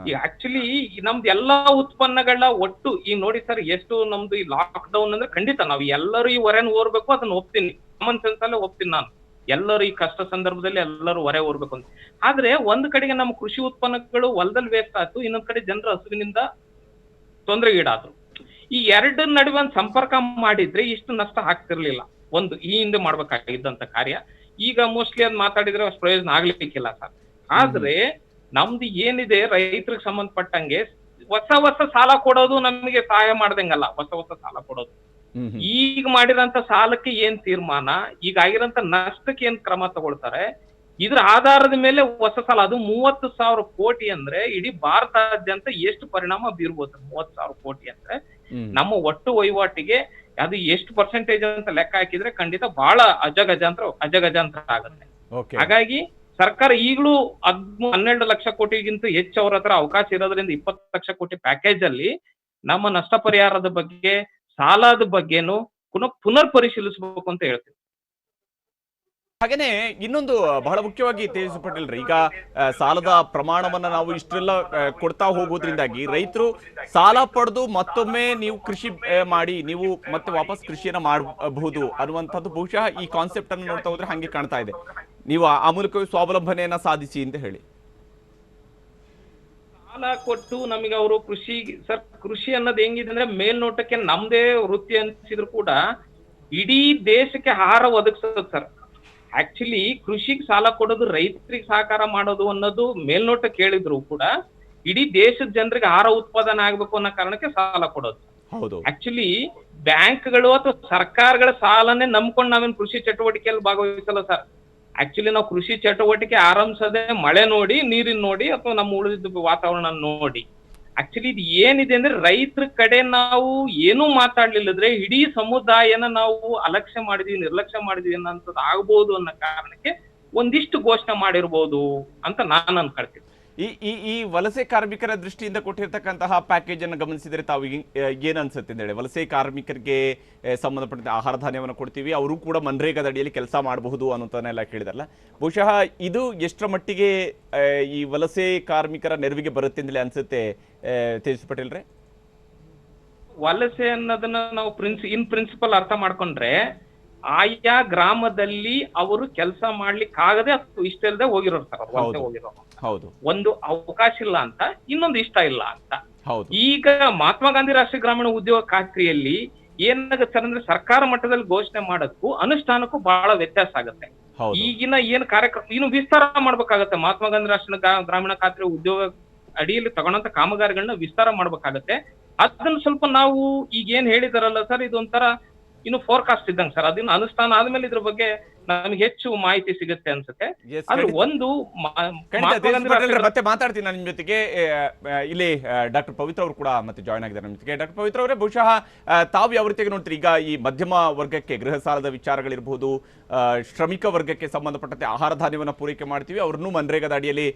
ಈ ಆಕ್ಚುಲಿ ನಮ್ದು ಎಲ್ಲಾ ಉತ್ಪನ್ನಗಳನ್ನ ಒಟ್ಟು ಈಗ ನೋಡಿ ಸರ್, ಎಷ್ಟು ನಮ್ದು ಈ ಲಾಕ್ ಡೌನ್ ಅಂದ್ರೆ ಖಂಡಿತ ನಾವು ಎಲ್ಲರೂ ಈ ಹೊರೆನ ಓರ್ಬೇಕು, ಅದನ್ನ ಒಪ್ತೀನಿ, ಕಾಮನ್ ಸೆನ್ಸ್ ಅಲ್ಲೇ ಒಪ್ತೀನಿ ನಾನು. ಎಲ್ಲರೂ ಈ ಕಷ್ಟ ಸಂದರ್ಭದಲ್ಲಿ ಎಲ್ಲರೂ ಹೊರೆ ಓರ್ಬೇಕು ಅಂತ. ಆದ್ರೆ ಒಂದ್ ಕಡೆಗೆ ನಮ್ಮ ಕೃಷಿ ಉತ್ಪನ್ನಗಳು ಹೊಲದಲ್ಲಿ ವೇಸ್ಟ್ ಆಯ್ತು, ಇನ್ನೊಂದ್ ಕಡೆ ಜನರ ಹಸುವಿನಿಂದ ತೊಂದರೆಗೀಡಾದ್ರು. ಈ ಎರಡರ ನಡುವೆ ಒಂದು ಸಂಪರ್ಕ ಮಾಡಿದ್ರೆ ಇಷ್ಟು ನಷ್ಟ ಆಗ್ತಿರ್ಲಿಲ್ಲ. ಒಂದು ಈ ಹಿಂದೆ ಮಾಡ್ಬೇಕಾಗಿದ್ದಂತ ಕಾರ್ಯ ಈಗ ಮೋಸ್ಟ್ಲಿ ಅದ್ ಮಾತಾಡಿದ್ರೆ ಅಷ್ಟು ಪ್ರಯೋಜನ ಆಗ್ಲಿಕ್ಕಿಲ್ಲ ಸರ್. ಆದ್ರೆ ನಮ್ದು ಏನಿದೆ ರೈತರಿಗೆ ಸಂಬಂಧಪಟ್ಟಂಗೆ ಹೊಸ ಸಾಲ ಕೊಡೋದು ನಮಗೆ ಸಹಾಯ ಮಾಡ್ದಂಗಲ್ಲ. ಹೊಸ ಸಾಲ ಕೊಡೋದು, ಈಗ ಮಾಡಿರಂತ ಸಾಲಕ್ಕೆ ಏನ್ ತೀರ್ಮಾನ, ಈಗ ಆಗಿರಂತ ನಷ್ಟಕ್ಕೆ ಏನ್ ಕ್ರಮ ತಗೊಳ್ತಾರೆ, ಇದ್ರ ಆಧಾರದ ಮೇಲೆ ಹೊಸ ಸಾಲ. ಅದು 30,000 ಕೋಟಿ ಅಂದ್ರೆ ಇಡೀ ಭಾರತಾದ್ಯಂತ ಎಷ್ಟು ಪರಿಣಾಮ ಬೀರ್ಬೋದು? 30,000 ಕೋಟಿ ಅಂದ್ರೆ ನಮ್ಮ ಒಟ್ಟು ವಹಿವಾಟಿಗೆ ಅದು ಎಷ್ಟು ಪರ್ಸೆಂಟೇಜ್ ಅಂತ ಲೆಕ್ಕ ಹಾಕಿದ್ರೆ ಖಂಡಿತ ಬಹಳ ಅಜಗಜಾಂತರ ಆಗುತ್ತೆ. ಹಾಗಾಗಿ ಸರ್ಕಾರ ಈಗಲೂ 12 ಲಕ್ಷ ಕೋಟಿಗಿಂತ ಹೆಚ್ಚು ಅವ್ರ ಹತ್ರ ಅವಕಾಶ ಇರೋದ್ರಿಂದ 20 ಲಕ್ಷ ಕೋಟಿ ಪ್ಯಾಕೇಜ್ ಅಲ್ಲಿ ನಮ್ಮ ನಷ್ಟ ಪರಿಹಾರದ ಬಗ್ಗೆ, ಸಾಲದ ಬಗ್ಗೆನು ಪುನರ್ ಪರಿಶೀಲಿಸಬೇಕು ಅಂತ ಹೇಳ್ತೀವಿ. ಹಾಗೇನೆ ಇನ್ನೊಂದು ಬಹಳ ಮುಖ್ಯವಾಗಿ ತೇಜಸ್ವಿ ಪಟೇಲ್ ಈಗ ಸಾಲದ ಪ್ರಮಾಣವನ್ನ ನಾವು ಇಷ್ಟೆಲ್ಲ ಕೊಡ್ತಾ ಹೋಗೋದ್ರಿಂದಾಗಿ ರೈತರು ಸಾಲ ಪಡೆದು ಮತ್ತೊಮ್ಮೆ ನೀವು ಕೃಷಿ ಮಾಡಿ ನೀವು ಮತ್ತೆ ವಾಪಸ್ ಕೃಷಿಯನ್ನ ಮಾಡಬಹುದು ಅನ್ನುವಂಥದ್ದು ಬಹುಶಃ ಈ ಕಾನ್ಸೆಪ್ಟ್ ಅನ್ನು ನೋಡ್ತಾ ಹೋದ್ರೆ ಹಂಗೆ ಕಾಣ್ತಾ ಇದೆ. ನೀವು ಆ ಮೂಲಕ ಸ್ವಾವಲಂಬನೆಯನ್ನ ಸಾಧಿಸಿ ಅಂತ ಹೇಳಿ ಸಾಲ ಕೊಟ್ಟು ನಮಗೆ ಅವರು ಕೃಷಿ ಅನ್ನೋದು ಹೆಂಗಿದೆ ಅಂದ್ರೆ ಮೇಲ್ನೋಟಕ್ಕೆ ನಮ್ದೇ ವೃತ್ತಿ ಅನ್ಸಿದ್ರು ಕೂಡ ಇಡೀ ದೇಶಕ್ಕೆ ಆಹಾರ ಒದಗಿಸೋದು ಸರ್. ಆಕ್ಚುಲಿ ಕೃಷಿಗೆ ಸಾಲ ಕೊಡೋದು ರೈತರಿಗೆ ಸಹಕಾರ ಮಾಡೋದು ಅನ್ನೋದು ಮೇಲ್ನೋಟಕ್ಕೆ ಹೇಳಿದ್ರು ಕೂಡ ಇಡೀ ದೇಶದ ಜನರಿಗೆ ಆಹಾರ ಉತ್ಪಾದನೆ ಆಗ್ಬೇಕು ಅನ್ನೋ ಕಾರಣಕ್ಕೆ ಸಾಲ ಕೊಡೋದು. ಆಕ್ಚುಲಿ ಬ್ಯಾಂಕ್ಗಳು ಅಥವಾ ಸರ್ಕಾರಗಳ ಸಾಲನೇ ನಂಬ್ಕೊಂಡು ನಾವೇನು ಕೃಷಿ ಚಟುವಟಿಕೆಯಲ್ಲಿ ಭಾಗವಹಿಸಲ್ಲ ಸರ್. ಆಕ್ಚುಲಿ ನಾವು ಕೃಷಿ ಚಟುವಟಿಕೆ ಆರಂಭಿಸದೆ ಮಳೆ ನೋಡಿ, ನೀರಿನ ನೋಡಿ, ಅಥವಾ ನಮ್ಮ ಉಳಿದ ವಾತಾವರಣ ನೋಡಿ. ಆಕ್ಚುಲಿ ಇದು ಏನಿದೆ ಅಂದ್ರೆ ರೈತರ ಕಡೆ ನಾವು ಏನೂ ಮಾತಾಡ್ಲಿಲ್ಲದ್ರೆ ಇಡೀ ಸಮುದಾಯನ ನಾವು ಅಲಕ್ಷ್ಯ ಮಾಡಿದ್ವಿ, ನಿರ್ಲಕ್ಷ್ಯ ಮಾಡಿದ್ವಿ ಅನ್ನೋಂಥದ್ದು ಆಗ್ಬೋದು ಅನ್ನೋ ಕಾರಣಕ್ಕೆ ಒಂದಿಷ್ಟು ಘೋಷಣೆ ಮಾಡಿರ್ಬೋದು ಅಂತ ನಾನು ಅನ್ಕೊಳ್ತೀನಿ. ಈ ವಲಸೆ ಕಾರ್ಮಿಕರ ದೃಷ್ಟಿಯಿಂದ ಕೊಟ್ಟಿರ್ತಕ್ಕಂತಹ ಪ್ಯಾಕೇಜ್ ಅನ್ನು ಗಮನಿಸಿದರೆ ತಾವು ಏನ್ ಅನ್ಸುತ್ತೆ ಅಂತ ಹೇಳಿ, ವಲಸೆ ಕಾರ್ಮಿಕರಿಗೆ ಸಂಬಂಧಪಟ್ಟಂತೆ ಆಹಾರ ಧಾನ್ಯವನ್ನು ಕೊಡ್ತೀವಿ, ಅವರು ಕೂಡ ಮನ್ರೇಗಾದ ಅಡಿಯಲ್ಲಿ ಕೆಲಸ ಮಾಡಬಹುದು ಅನ್ನೋದನ್ನೆಲ್ಲ ಕೇಳಿದಲ್ಲ. ಬಹುಶಃ ಇದು ಎಷ್ಟರ ಮಟ್ಟಿಗೆ ಈ ವಲಸೆ ಕಾರ್ಮಿಕರ ನೆರವಿಗೆ ಬರುತ್ತೆ ಅಂತಲೇ ಅನ್ಸುತ್ತೆ ತೇಜಸ್ವಿ ಪಟೇಲ್ ರೇ? ವಲಸೆ ಅನ್ನೋದನ್ನ ನಾವು ಇನ್ ಪ್ರಿನ್ಸಿಪಲ್ ಅರ್ಥ ಮಾಡ್ಕೊಂಡ್ರೆ ಆಯಾ ಗ್ರಾಮದಲ್ಲಿ ಅವರು ಕೆಲಸ ಮಾಡ್ಲಿಕ್ಕಾಗದೆ ಅಥವಾ ಇಷ್ಟ ಇಲ್ಲದೆ ಹೋಗಿರೋರು ಸರ್. ವಲಸೆ ಹೋಗಿರೋರು ಒಂದು ಅವಕಾಶ ಇಲ್ಲ ಅಂತ, ಇನ್ನೊಂದು ಇಷ್ಟ ಇಲ್ಲ ಅಂತ. ಈಗ ಮಹಾತ್ಮ ಗಾಂಧಿ ರಾಷ್ಟ್ರೀಯ ಗ್ರಾಮೀಣ ಉದ್ಯೋಗ ಖಾತ್ರಿಯಲ್ಲಿ ಏನಾಗುತ್ತೆ ಸರ್ ಅಂದ್ರೆ ಸರ್ಕಾರ ಮಟ್ಟದಲ್ಲಿ ಘೋಷಣೆ ಮಾಡೋದಕ್ಕೂ ಅನುಷ್ಠಾನಕ್ಕೂ ಬಹಳ ವ್ಯತ್ಯಾಸ ಆಗುತ್ತೆ. ಈಗಿನ ಏನ್ ಕಾರ್ಯಕ್ರಮ ಇನ್ನು ವಿಸ್ತಾರ ಮಾಡ್ಬೇಕಾಗತ್ತೆ. ಮಹಾತ್ಮ ಗಾಂಧಿ ರಾಷ್ಟ್ರೀಯ ಗ್ರಾಮೀಣ ಖಾತ್ರಿ ಉದ್ಯೋಗ ಅಡಿಯಲ್ಲಿ ತಗೊಂಡಂತ ಕಾಮಗಾರಿಗಳನ್ನ ವಿಸ್ತಾರ ಮಾಡ್ಬೇಕಾಗತ್ತೆ. ಅದನ್ನ ಸ್ವಲ್ಪ ನಾವು ಈಗ ಏನ್ ಹೇಳಿದಾರಲ್ಲ ಸರ್, ಇದೊಂಥರ ಇನ್ನು ಫೋರ್ಕಾಸ್ಟ್ ಇದ್ದಂಗೆ ಸರ್. ಅದನ್ನ ಅನುಷ್ಠಾನ ಆದ್ಮೇಲೆ ಇದ್ರ ಬಗ್ಗೆ ನಮಗೆ ಹೆಚ್ಚು ಮಾಹಿತಿ ಸಿಗುತ್ತೆ ಅನ್ಸುತ್ತೆ. ಆದ್ರೆ ಒಂದು ಮತ್ತೆ ಮಾತಾಡ್ತೀನಿ ನಾನು ನಿಮ್ ಜೊತೆಗೆ. ಇಲ್ಲಿ ಡಾಕ್ಟರ್ ಪವಿತ್ರ ಅವರು ಕೂಡ ಮತ್ತೆ ಜಾಯ್ನ್ ಆಗಿದ್ದಾರೆ ನಮ್ಮ ಜೊತೆಗೆ. ಡಾಕ್ಟರ್ ಪವಿತ್ರ ಅವರೇ, ಬಹುಶಃ ತಾವು ಯಾವ ರೀತಿಯಾಗಿ ನೋಡ್ತೀರಿ ಈಗ ಈ ಮಧ್ಯಮ ವರ್ಗಕ್ಕೆ ಗೃಹ ಸಾಲದ ವಿಚಾರಗಳಿರ್ಬೋದು, ಶ್ರಮಿಕ ವರ್ಗಕ್ಕೆ ಸಂಬಂಧಪಟ್ಟಂತೆ ಆಹಾರ ಧಾನ್ಯವನ್ನು ಪೂರೈಕೆ ಮಾಡ್ತೀವಿ, ಅವ್ರನ್ನೂ ಮನ್ರೇಗಾದ ಅಡಿಯಲ್ಲಿ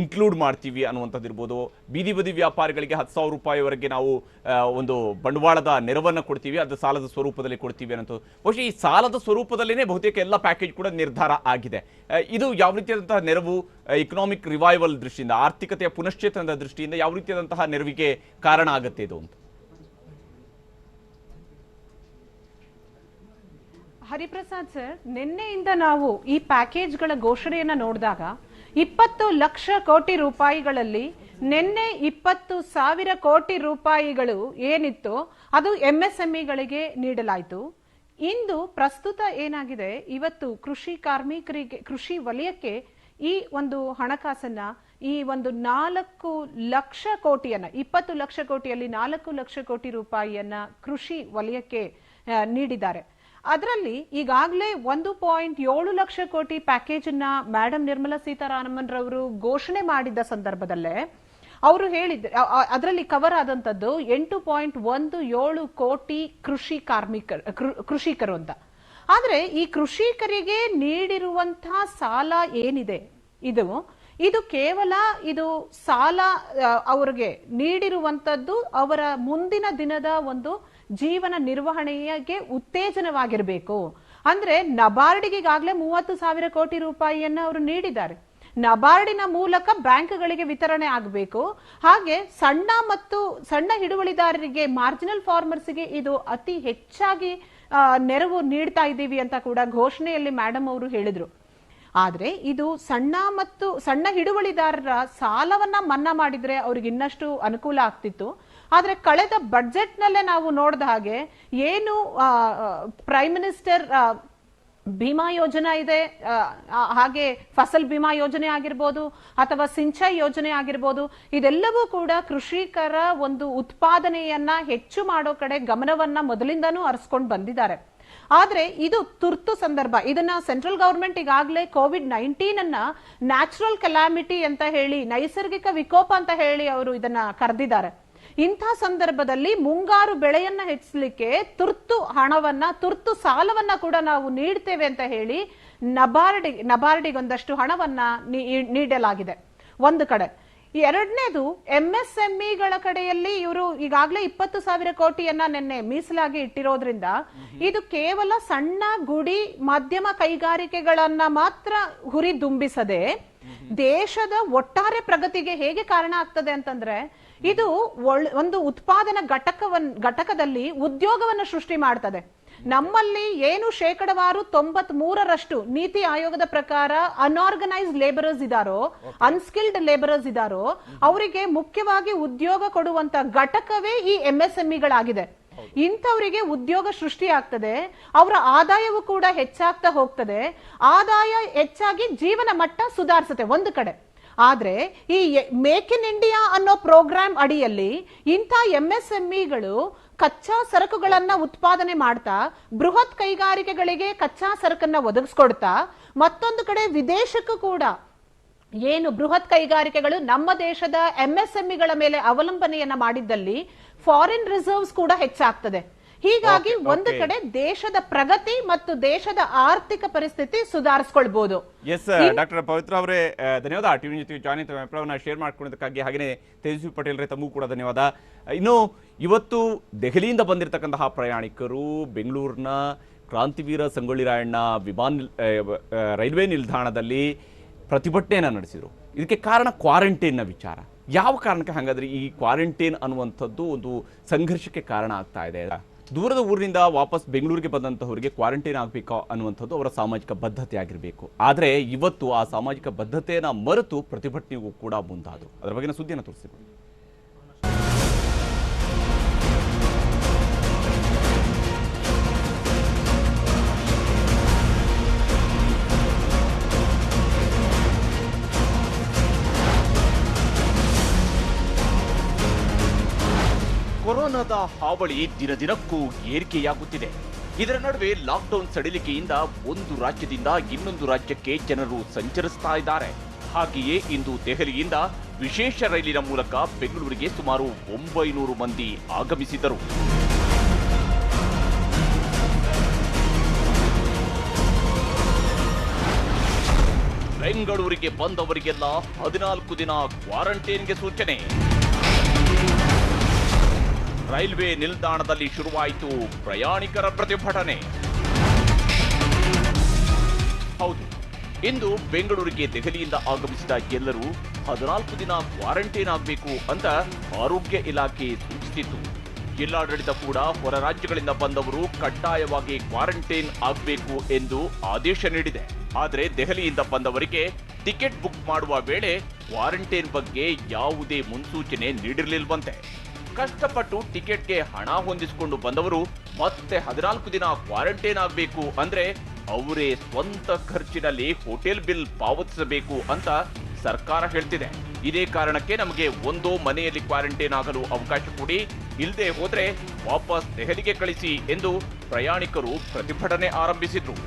ಇನ್ಕ್ಲೂಡ್ ಮಾಡ್ತೀವಿ ಅನ್ನುವಂಥದ್ದು ಇರ್ಬೋದು, ಬೀದಿ ಬದಿ ವ್ಯಾಪಾರಿಗಳಿಗೆ 10,000 ರೂಪಾಯಿವರೆಗೆ ನಾವು ಒಂದು ಬಂಡವಾಳದ ನೆರವನ್ನು ಕೊಡ್ತೀವಿ, ಅದು ಸಾಲದ ಸ್ವರೂಪದಲ್ಲಿ ಕೊಡ್ತೀವಿ ಅನ್ನೋದು. ಬಹುಶಃ ಈ ಸಾಲದ ಸ್ವರೂಪದಲ್ಲಿನೇ ಬಹುತೇಕ ಎಲ್ಲ ಪ್ಯಾಕೇಜ್ ಕೂಡ ನಿರ್ಧಾರ ಆಗಿದೆ. ಇದು ಯಾವ ರೀತಿಯಾದಂತಹ ನೆರವು ಇಕನಾಮಿಕ್ ರಿವೈವಲ್ ದೃಷ್ಟಿಯಿಂದ, ಆರ್ಥಿಕತೆಯ ಪುನಶ್ಚೇತನದ ದೃಷ್ಟಿಯಿಂದ ಯಾವ ರೀತಿಯಾದಂತಹ ನೆರವಿಗೆ ಕಾರಣ ಆಗುತ್ತೆ ಇದು ಅಂತ? ಹರಿಪ್ರಸಾದ್ ಸರ್, ನಿನ್ನೆಯಿಂದ ನಾವು ಈ ಪ್ಯಾಕೇಜ್ಗಳ ಘೋಷಣೆಯನ್ನ ನೋಡಿದಾಗ 20 ಲಕ್ಷ ಕೋಟಿ ರೂಪಾಯಿಗಳಲ್ಲಿ ನಿನ್ನೆ 20,000 ಕೋಟಿ ರೂಪಾಯಿಗಳು ಏನಿತ್ತು ಅದು MSMEಗಳಿಗೆ ನೀಡಲಾಯಿತು. ಇಂದು ಪ್ರಸ್ತುತ ಏನಾಗಿದೆ, ಇವತ್ತು ಕೃಷಿ ಕಾರ್ಮಿಕರಿಗೆ, ಕೃಷಿ ವಲಯಕ್ಕೆ ಈ ಒಂದು ಹಣಕಾಸನ್ನ, ಈ ಒಂದು 4 ಲಕ್ಷ ಕೋಟಿಯನ್ನ, 20 ಲಕ್ಷ ಕೋಟಿಯಲ್ಲಿ 4 ಲಕ್ಷ ಕೋಟಿ ರೂಪಾಯಿಯನ್ನ ಕೃಷಿ ವಲಯಕ್ಕೆ ನೀಡಿದ್ದಾರೆ. ಅದರಲ್ಲಿ ಈಗಾಗಲೇ 1.7 ಲಕ್ಷ ಕೋಟಿ ಪ್ಯಾಕೇಜ್ ಅನ್ನ ಮೇಡಮ್ ನಿರ್ಮಲಾ ಸೀತಾರಾಮನ್ ರವರು ಘೋಷಣೆ ಮಾಡಿದ್ದ ಸಂದರ್ಭದಲ್ಲೇ ಅವರು ಹೇಳಿದ್ರು, ಅದರಲ್ಲಿ ಕವರ್ ಆದಂತದ್ದು 8.17 ಕೋಟಿ ಕೃಷಿಕರು ಅಂತ. ಆದ್ರೆ ಈ ಕೃಷಿಕರಿಗೆ ನೀಡಿರುವಂತಹ ಸಾಲ ಏನಿದೆ, ಇದು ಕೇವಲ ಇದು ಸಾಲ ಅವರಿಗೆ ನೀಡಿರುವಂತದ್ದು ಅವರ ಮುಂದಿನ ದಿನದ ಒಂದು ಜೀವನ ನಿರ್ವಹಣೆಗೆ ಉತ್ತೇಜನವಾಗಿರಬೇಕು. ಅಂದ್ರೆ ನಬಾರ್ಡಿಗೆ ಈಗಾಗಲೇ 30,000 ಕೋಟಿ ರೂಪಾಯಿಯನ್ನ ಅವರು ನೀಡಿದ್ದಾರೆ. ನಬಾರ್ಡಿನ ಮೂಲಕ ಬ್ಯಾಂಕ್ಗಳಿಗೆ ವಿತರಣೆ ಆಗಬೇಕು. ಹಾಗೆ ಸಣ್ಣ ಹಿಡುವಳಿದಾರರಿಗೆ, ಮಾರ್ಜಿನಲ್ ಫಾರ್ಮರ್ಸ್ಗೆ ಇದು ಅತಿ ಹೆಚ್ಚಾಗಿ ನೆರವು ನೀಡ್ತಾ ಇದ್ದೀವಿ ಅಂತ ಕೂಡ ಘೋಷಣೆಯಲ್ಲಿ ಮೇಡಮ್ ಅವರು ಹೇಳಿದ್ರು. ಆದ್ರೆ ಇದು ಸಣ್ಣ ಹಿಡುವಳಿದಾರರ ಸಾಲವನ್ನ ಮನ್ನಾ ಮಾಡಿದ್ರೆ ಅವ್ರಿಗೆ ಇನ್ನಷ್ಟು ಅನುಕೂಲ ಆಗ್ತಿತ್ತು. ಆದ್ರೆ ಕಳೆದ ಬಜೆಟ್ ನಲ್ಲೇ ನಾವು ನೋಡಿದ ಹಾಗೆ ಏನು ಪ್ರೈಮ್ ಮಿನಿಸ್ಟರ್ ಭೀಮಾ ಯೋಜನಾ ಇದೆ, ಹಾಗೆ ಫಸಲ್ ಭೀಮಾ ಯೋಜನೆ ಆಗಿರ್ಬೋದು ಅಥವಾ ಸಿಂಚಾಯಿ ಯೋಜನೆ ಆಗಿರ್ಬೋದು, ಇದೆಲ್ಲವೂ ಕೂಡ ಕೃಷಿಕರ ಒಂದು ಉತ್ಪಾದನೆಯನ್ನ ಹೆಚ್ಚು ಮಾಡೋ ಕಡೆ ಗಮನವನ್ನ ಮೊದಲಿಂದನೂ ಹರಿಸ್ಕೊಂಡು ಬಂದಿದ್ದಾರೆ. ಆದ್ರೆ ಇದು ತುರ್ತು ಸಂದರ್ಭ. ಇದನ್ನ ಸೆಂಟ್ರಲ್ ಗವರ್ಮೆಂಟ್ ಈಗಾಗಲೇ COVID-19 ಅನ್ನ ನ್ಯಾಚುರಲ್ ಕೆಲಾಮಿಟಿ ಅಂತ ಹೇಳಿ, ನೈಸರ್ಗಿಕ ವಿಕೋಪ ಅಂತ ಹೇಳಿ ಅವರು ಇದನ್ನ ಕರೆದಿದ್ದಾರೆ. ಇಂಥ ಸಂದರ್ಭದಲ್ಲಿ ಮುಂಗಾರು ಬೆಳೆಯನ್ನ ಹೆಚ್ಚಲಿಕ್ಕೆ ತುರ್ತು ಸಾಲವನ್ನ ಕೂಡ ನಾವು ನೀಡ್ತೇವೆ ಅಂತ ಹೇಳಿ ನಬಾರ್ಡಿಗೆ ಒಂದಷ್ಟು ಹಣವನ್ನ ನೀಡಲಾಗಿದೆ ಒಂದು ಕಡೆ. ಎರಡನೇದು MSMEಗಳ ಕಡೆಯಲ್ಲಿ ಇವರು ಈಗಾಗಲೇ 20,000 ಕೋಟಿಯನ್ನ ನಿನ್ನೆ ಮೀಸಲಾಗಿ ಇಟ್ಟಿರೋದ್ರಿಂದ ಇದು ಕೇವಲ ಸಣ್ಣ ಗುಡಿ ಮಧ್ಯಮ ಕೈಗಾರಿಕೆಗಳನ್ನ ಮಾತ್ರ ಹುರಿದುಂಬಿಸದೆ ದೇಶದ ಒಟ್ಟಾರೆ ಪ್ರಗತಿಗೆ ಹೇಗೆ ಕಾರಣ ಆಗ್ತದೆ ಅಂತಂದ್ರೆ ಇದು ಒಂದು ಉತ್ಪಾದನಾ ಘಟಕದಲ್ಲಿ ಉದ್ಯೋಗವನ್ನು ಸೃಷ್ಟಿ ಮಾಡ್ತದೆ. ನಮ್ಮಲ್ಲಿ ಏನು 93% ನೀತಿ ಆಯೋಗದ ಪ್ರಕಾರ ಅನ್ಆರ್ಗನೈಸ್ಡ್ ಲೇಬರರ್ಸ್ ಇದಾರೋ, ಅನ್ಸ್ಕಿಲ್ಡ್ ಲೇಬರರ್ಸ್ ಇದಾರೋ, ಅವರಿಗೆ ಮುಖ್ಯವಾಗಿ ಉದ್ಯೋಗ ಕೊಡುವಂತ ಘಟಕವೇ ಈ MSMEಗಳಾಗಿದೆ. ಇಂಥವರಿಗೆ ಉದ್ಯೋಗ ಸೃಷ್ಟಿ ಆಗ್ತದೆ, ಅವರ ಆದಾಯವೂ ಕೂಡ ಹೆಚ್ಚಾಗ್ತಾ ಹೋಗ್ತದೆ, ಆದಾಯ ಹೆಚ್ಚಾಗಿ ಜೀವನ ಮಟ್ಟ ಸುಧಾರಿಸುತ್ತೆ ಒಂದು ಕಡೆ. ಆದ್ರೆ ಈ ಮೇಕ್ ಇನ್ ಇಂಡಿಯಾ ಅನ್ನೋ ಪ್ರೋಗ್ರಾಮ್ ಅಡಿಯಲ್ಲಿ ಇಂಥ MSMEಗಳು ಕಚ್ಚಾ ಸರಕುಗಳನ್ನ ಉತ್ಪಾದನೆ ಮಾಡ್ತಾ ಬೃಹತ್ ಕೈಗಾರಿಕೆಗಳಿಗೆ ಕಚ್ಚಾ ಸರಕನ್ನ ಒದಗಿಸ್ಕೊಡ್ತಾ, ಮತ್ತೊಂದು ಕಡೆ ವಿದೇಶಕ್ಕೂ ಕೂಡ ಏನು ಬೃಹತ್ ಕೈಗಾರಿಕೆಗಳು ನಮ್ಮ ದೇಶದ MSMEಗಳ ಮೇಲೆ ಅವಲಂಬನೆಯನ್ನ ಮಾಡಿದ್ದಲ್ಲಿ ಫಾರಿನ್ ರಿಸರ್ವ್ಸ್ ಕೂಡ ಹೆಚ್ಚಾಗ್ತದೆ. ಹೀಗಾಗಿ ಒಂದು ಕಡೆ ದೇಶದ ಪ್ರಗತಿ ಮತ್ತು ದೇಶದ ಆರ್ಥಿಕ ಪರಿಸ್ಥಿತಿ ಸುಧಾರಿಸಿಕೊಳ್ಬಹುದು. ಎಸ್ ಡಾಕ್ಟರ್ ಪವಿತ್ರ ಅವರೇ ಧನ್ಯವಾದ. ಟಿವಿ ಜೊತೆ ಜಾಯಿನ್ ಅಭಿಪ್ರಾಯವನ್ನು ಶೇರ್ ಮಾಡ್ಕೊಂಡಿದ್ದಕ್ಕಾಗಿ. ಹಾಗೆಯೇ ತೇಜಸ್ವಿ ಪಟೇಲ್ ರೇ ತಮಗೂ ಕೂಡ ಧನ್ಯವಾದ. ಇನ್ನು ಇವತ್ತು ದೆಹಲಿಯಿಂದ ಬಂದಿರತಕ್ಕಂತಹ ಪ್ರಯಾಣಿಕರು ಬೆಂಗಳೂರಿನ ಕ್ರಾಂತಿವೀರ ಸಂಗೊಳ್ಳಿ ರಾಯಣ್ಣ ರೈಲ್ವೆ ನಿಲ್ದಾಣದಲ್ಲಿ ಪ್ರತಿಭಟನೆಯನ್ನು ನಡೆಸಿದರು. ಇದಕ್ಕೆ ಕಾರಣ ಕ್ವಾರಂಟೈನ್ನ ವಿಚಾರ. ಯಾವ ಕಾರಣಕ್ಕೆ ಹಾಗಾದ್ರೆ ಈ ಕ್ವಾರಂಟೈನ್ ಅನ್ನುವಂಥದ್ದು ಒಂದು ಸಂಘರ್ಷಕ್ಕೆ ಕಾರಣ ಆಗ್ತಾ ಇದೆ? ದೂರದ ಊರಿನಿಂದ ವಾಪಸ್ ಬೆಂಗಳೂರಿಗೆ ಬಂದಂತಹವರಿಗೆ ಕ್ವಾರಂಟೈನ್ ಆಗಬೇಕು ಅನ್ನುವಂಥದ್ದು ಅವರ ಸಾಮಾಜಿಕ ಬದ್ಧತೆ ಆಗಿರಬೇಕು. ಆದರೆ ಇವತ್ತು ಆ ಸಾಮಾಜಿಕ ಬದ್ಧತೆಯನ್ನು ಮರೆತು ಪ್ರತಿಭಟನೆಗೂ ಕೂಡ ಮುಂದಾದರು. ಅದರ ಬಗ್ಗೆನ ಸುದ್ದಿಯನ್ನು ತೋರಿಸಿದ್ರು. ಕೊರೋನಾದ ಹಾವಳಿ ದಿನದಿನಕ್ಕೂ ಏರಿಕೆಯಾಗುತ್ತಿದೆ. ಇದರ ನಡುವೆ ಲಾಕ್ಡೌನ್ ಸಡಿಲಿಕೆಯಿಂದ ಒಂದು ರಾಜ್ಯದಿಂದ ಇನ್ನೊಂದು ರಾಜ್ಯಕ್ಕೆ ಜನರು ಸಂಚರಿಸ್ತಾ ಇದ್ದಾರೆ. ಹಾಗೆಯೇ ಇಂದು ದೆಹಲಿಯಿಂದ ವಿಶೇಷ ರೈಲಿನ ಮೂಲಕ ಬೆಂಗಳೂರಿಗೆ ಸುಮಾರು 900 ಮಂದಿ ಆಗಮಿಸಿದರು. ಬೆಂಗಳೂರಿಗೆ ಬಂದವರಿಗೆಲ್ಲ 14 ದಿನ ಕ್ವಾರಂಟೈನ್ಗೆ ಸೂಚನೆ. ರೈಲ್ವೆ ನಿಲ್ದಾಣದಲ್ಲಿ ಶುರುವಾಯಿತು ಪ್ರಯಾಣಿಕರ ಪ್ರತಿಭಟನೆ. ಹೌದು, ಇಂದು ಬೆಂಗಳೂರಿಗೆ ದೆಹಲಿಯಿಂದ ಆಗಮಿಸಿದ ಎಲ್ಲರೂ 14 ದಿನ ಕ್ವಾರಂಟೈನ್ ಆಗಬೇಕು ಅಂತ ಆರೋಗ್ಯ ಇಲಾಖೆ ಸೂಚಿಸಿತ್ತು. ಜಿಲ್ಲಾಡಳಿತ ಕೂಡ ಹೊರ ರಾಜ್ಯಗಳಿಂದ ಬಂದವರು ಕಡ್ಡಾಯವಾಗಿ ಕ್ವಾರಂಟೈನ್ ಆಗಬೇಕು ಎಂದು ಆದೇಶ ನೀಡಿದೆ. ಆದರೆ ದೆಹಲಿಯಿಂದ ಬಂದವರಿಗೆ ಟಿಕೆಟ್ ಬುಕ್ ಮಾಡುವ ವೇಳೆ ಕ್ವಾರಂಟೈನ್ ಬಗ್ಗೆ ಯಾವುದೇ ಮುನ್ಸೂಚನೆ ನೀಡಿರಲಿಲ್ವಂತೆ. ಕಷ್ಟಪಟ್ಟು ಟಿಕೆಟ್ಗೆ ಹಣ ಹೊಂದಿಸಿಕೊಂಡು ಬಂದವರು ಮತ್ತೆ 14 ದಿನ ಕ್ವಾರಂಟೈನ್ ಆಗಬೇಕು ಅಂದ್ರೆ ಅವರೇ ಸ್ವಂತ ಖರ್ಚಿನಲ್ಲಿ ಹೋಟೆಲ್ ಬಿಲ್ ಪಾವತಿಸಬೇಕು ಅಂತ ಸರ್ಕಾರ ಹೇಳ್ತಿದೆ. ಇದೇ ಕಾರಣಕ್ಕೆ ನಮಗೆ ಒಂದೋ ಮನೆಯಲ್ಲಿ ಕ್ವಾರಂಟೈನ್ ಆಗಲು ಅವಕಾಶ ಕೊಡಿ, ಇಲ್ಲದೆ ಹೋದ್ರೆ ವಾಪಸ್ ದೆಹಲಿಗೆ ಕಳಿಸಿ ಎಂದು ಪ್ರಯಾಣಿಕರು ಪ್ರತಿಭಟನೆ ಆರಂಭಿಸಿದ್ರು.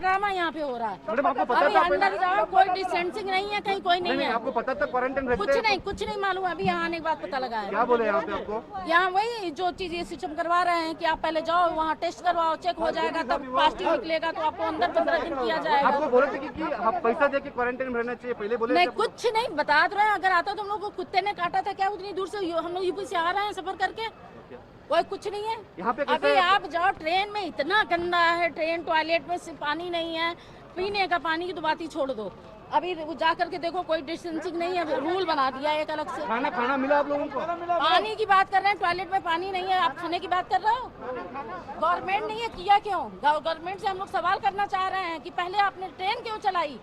ड्रामा यहाँ पे हो रहा है। अभी अंदर जाओ, कोई डिस्टेंसिंग नहीं है, कहीं कोई नहीं है। आपको पता था क्वारंटाइन रहते? कुछ नहीं मालूम। अभी यहाँ आने के बाद पता लगा है। क्या बोले यहाँ पे आपको? यहाँ वही जो चीज ये सिस्टम करवा रहे हैं कि आप पहले जाओ वहाँ टेस्ट करवाओ, चेक हो जाएगा, तब पॉजिटिव निकलेगा तो आपको अंदर 15 दिन किया जाएगा। आपको बोले थे कि आप पैसा दे के क्वारंटाइन में रहना चाहिए, पहले बोले? नहीं, कुछ नहीं बता रहे हैं। अगर आता तो हम लोग को कुत्ते ने काटा था क्या? उतनी दूर से हम लोग यूपी से आ रहे हैं सफर करके, कोई कुछ नहीं है। यहाँ पे अभी आप जाओ, ट्रेन में इतना गंदा है, ट्रेन टॉयलेट में सिर्फ पानी नहीं है, पीने का पानी की तो बात ही छोड़ दो। अभी जा करके देखो, कोई डिस्टेंसिंग नहीं है, रूल बना दिया एक अलग से। खाना मिला आप लोगों को? पानी की बात कर रहे हैं, टॉयलेट में पानी नहीं है, आप खाने की बात कर रहे हो? गवर्नमेंट नहीं है, किया क्यों? गवर्नमेंट से हम लोग सवाल करना चाह रहे हैं कि पहले आपने ट्रेन क्यों चलाई?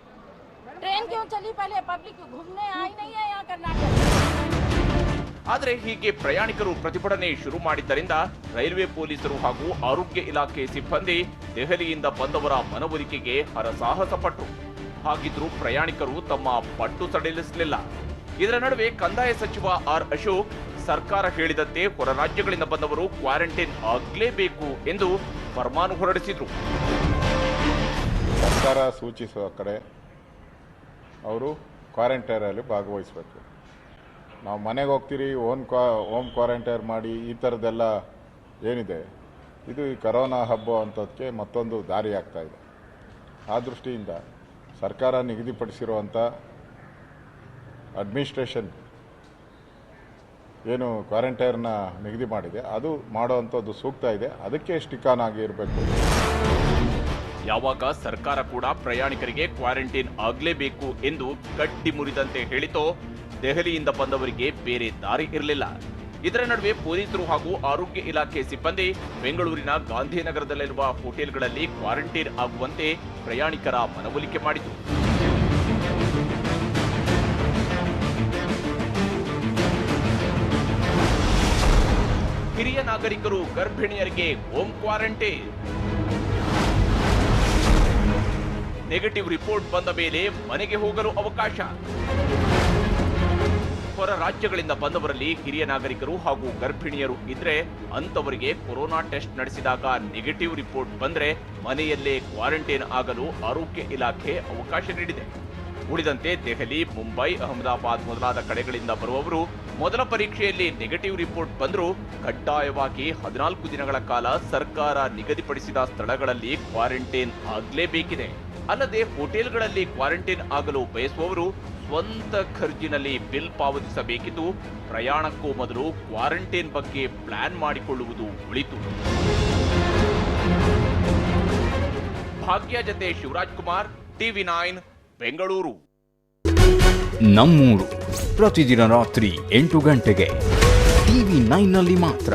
ट्रेन क्यों चली? पहले पब्लिक घूमने आई नहीं है यहाँ कर्नाटक। ಆದರೆ ಹೀಗೆ ಪ್ರಯಾಣಿಕರು ಪ್ರತಿಭಟನೆ ಶುರು ಮಾಡಿದ್ದರಿಂದ ರೈಲ್ವೆ ಪೊಲೀಸರು ಹಾಗೂ ಆರೋಗ್ಯ ಇಲಾಖೆ ಸಿಬ್ಬಂದಿ ದೆಹಲಿಯಿಂದ ಬಂದವರ ಮನವೊಲಿಕೆಗೆ ಹರಸಾಹಸ ಪಟ್ಟರು. ಹಾಗಿದ್ರೂ ಪ್ರಯಾಣಿಕರು ತಮ್ಮ ಪಟ್ಟು ಸಡಿಲಿಸಲಿಲ್ಲ. ಇದರ ನಡುವೆ ಕಂದಾಯ ಸಚಿವ ಆರ್ ಅಶೋಕ್ ಸರ್ಕಾರ ಹೇಳಿದಂತೆ ಹೊರ ರಾಜ್ಯಗಳಿಂದ ಬಂದವರು ಕ್ವಾರಂಟೈನ್ ಆಗಲೇಬೇಕು ಎಂದು ಫರ್ಮಾನು ಹೊರಡಿಸಿದ್ರು. ಸರ್ಕಾರ ಸೂಚಿಸುವ ಕಡೆ ಅವರು ಕ್ವಾರಂಟೈನ್ ಅಲ್ಲಿ ಭಾಗವಹಿಸಬೇಕು. ನಾವು ಮನೆಗೆ ಹೋಗ್ತೀರಿ ಹೋಮ್ ಕ್ವಾರಂಟೈನ್ ಮಾಡಿ ಈ ಥರದ್ದೆಲ್ಲ ಏನಿದೆ ಇದು ಈ ಕರೋನಾ ಹಬ್ಬ ಅಂತದಕ್ಕೆ ಮತ್ತೊಂದು ದಾರಿ ಆಗ್ತಾ ಇದೆ. ಆ ದೃಷ್ಟಿಯಿಂದ ಸರ್ಕಾರ ನಿಗದಿಪಡಿಸಿರುವಂಥ ಅಡ್ಮಿನಿಸ್ಟ್ರೇಷನ್ ಏನು ಕ್ವಾರಂಟೈನ್ನ ನಿಗದಿ ಮಾಡಿದೆ ಅದು ಮಾಡೋವಂಥದ್ದು ಸೂಕ್ತ ಇದೆ. ಅದಕ್ಕೆ ಸ್ಟಿಕ್ ಆನ್ ಆಗಿರಬೇಕು. ಯಾವಾಗ ಸರ್ಕಾರ ಕೂಡ ಪ್ರಯಾಣಿಕರಿಗೆ ಕ್ವಾರಂಟೈನ್ ಆಗಲೇಬೇಕು ಎಂದು ಗಟ್ಟಿ ಮುರಿದಂತೆ ಹೇಳಿತೋ ದೆಹಲಿಯಿಂದ ಬಂದವರಿಗೆ ಬೇರೆ ದಾರಿ ಇರಲಿಲ್ಲ. ಇದರ ನಡುವೆ ಪೊಲೀಸರು ಹಾಗೂ ಆರೋಗ್ಯ ಇಲಾಖೆ ಸಿಬ್ಬಂದಿ ಬೆಂಗಳೂರಿನ ಗಾಂಧಿನಗರದಲ್ಲಿರುವ ಹೋಟೆಲ್ಗಳಲ್ಲಿ ಕ್ವಾರಂಟೈನ್ ಆಗುವಂತೆ ಪ್ರಯಾಣಿಕರ ಮನವೊಲಿಕೆ ಮಾಡಿತು. ಹಿರಿಯ ನಾಗರಿಕರು, ಗರ್ಭಿಣಿಯರಿಗೆ ಹೋಮ್ ಕ್ವಾರಂಟೈನ್. ನೆಗೆಟಿವ್ ರಿಪೋರ್ಟ್ ಬಂದ ಮೇಲೆ ಮನೆಗೆ ಹೋಗಲು ಅವಕಾಶ. ಹೊರ ರಾಜ್ಯಗಳಿಂದ ಬಂದವರಲ್ಲಿ ಹಿರಿಯ ನಾಗರಿಕರು ಹಾಗೂ ಗರ್ಭಿಣಿಯರು ಇದ್ರೆ ಅಂತವರಿಗೆ ಕೊರೋನಾ ಟೆಸ್ಟ್ ನಡೆಸಿದಾಗ ನೆಗೆಟಿವ್ ರಿಪೋರ್ಟ್ ಬಂದ್ರೆ ಮನೆಯಲ್ಲೇ ಕ್ವಾರಂಟೈನ್ ಆಗಲು ಆರೋಗ್ಯ ಇಲಾಖೆ ಅವಕಾಶ ನೀಡಿದೆ. ಉಳಿದಂತೆ ದೆಹಲಿ, ಮುಂಬೈ, ಅಹಮದಾಬಾದ್ ಮೊದಲಾದ ಕಡೆಗಳಿಂದ ಬರುವವರು ಮೊದಲ ಪರೀಕ್ಷೆಯಲ್ಲಿ ನೆಗೆಟಿವ್ ರಿಪೋರ್ಟ್ ಬಂದರೂ ಕಡ್ಡಾಯವಾಗಿ 14 ದಿನಗಳ ಕಾಲ ಸರ್ಕಾರ ನಿಗದಿಪಡಿಸಿದ ಸ್ಥಳಗಳಲ್ಲಿ ಕ್ವಾರಂಟೈನ್ ಆಗಲೇಬೇಕಿದೆ. ಅಲ್ಲದೆ ಹೋಟೆಲ್ಗಳಲ್ಲಿ ಕ್ವಾರಂಟೈನ್ ಆಗಲು ಬಯಸುವವರು ಸ್ವಂತ ಖರ್ಚಿನಲ್ಲಿ ಬಿಲ್ ಪಾವತಿಸಬೇಕಿದ್ದು ಪ್ರಯಾಣಕ್ಕೂ ಮೊದಲು ಕ್ವಾರಂಟೈನ್ ಬಗ್ಗೆ ಪ್ಲಾನ್ ಮಾಡಿಕೊಳ್ಳುವುದು ಉಳಿತು. ಭಾಗ್ಯ ಜತೆ ಶಿವರಾಜ್ ಕುಮಾರ್, TV9 ಬೆಂಗಳೂರು. ನಮ್ಮೂರು ಪ್ರತಿದಿನ ರಾತ್ರಿ 8 ಗಂಟೆಗೆ TV9ನಲ್ಲಿ ಮಾತ್ರ.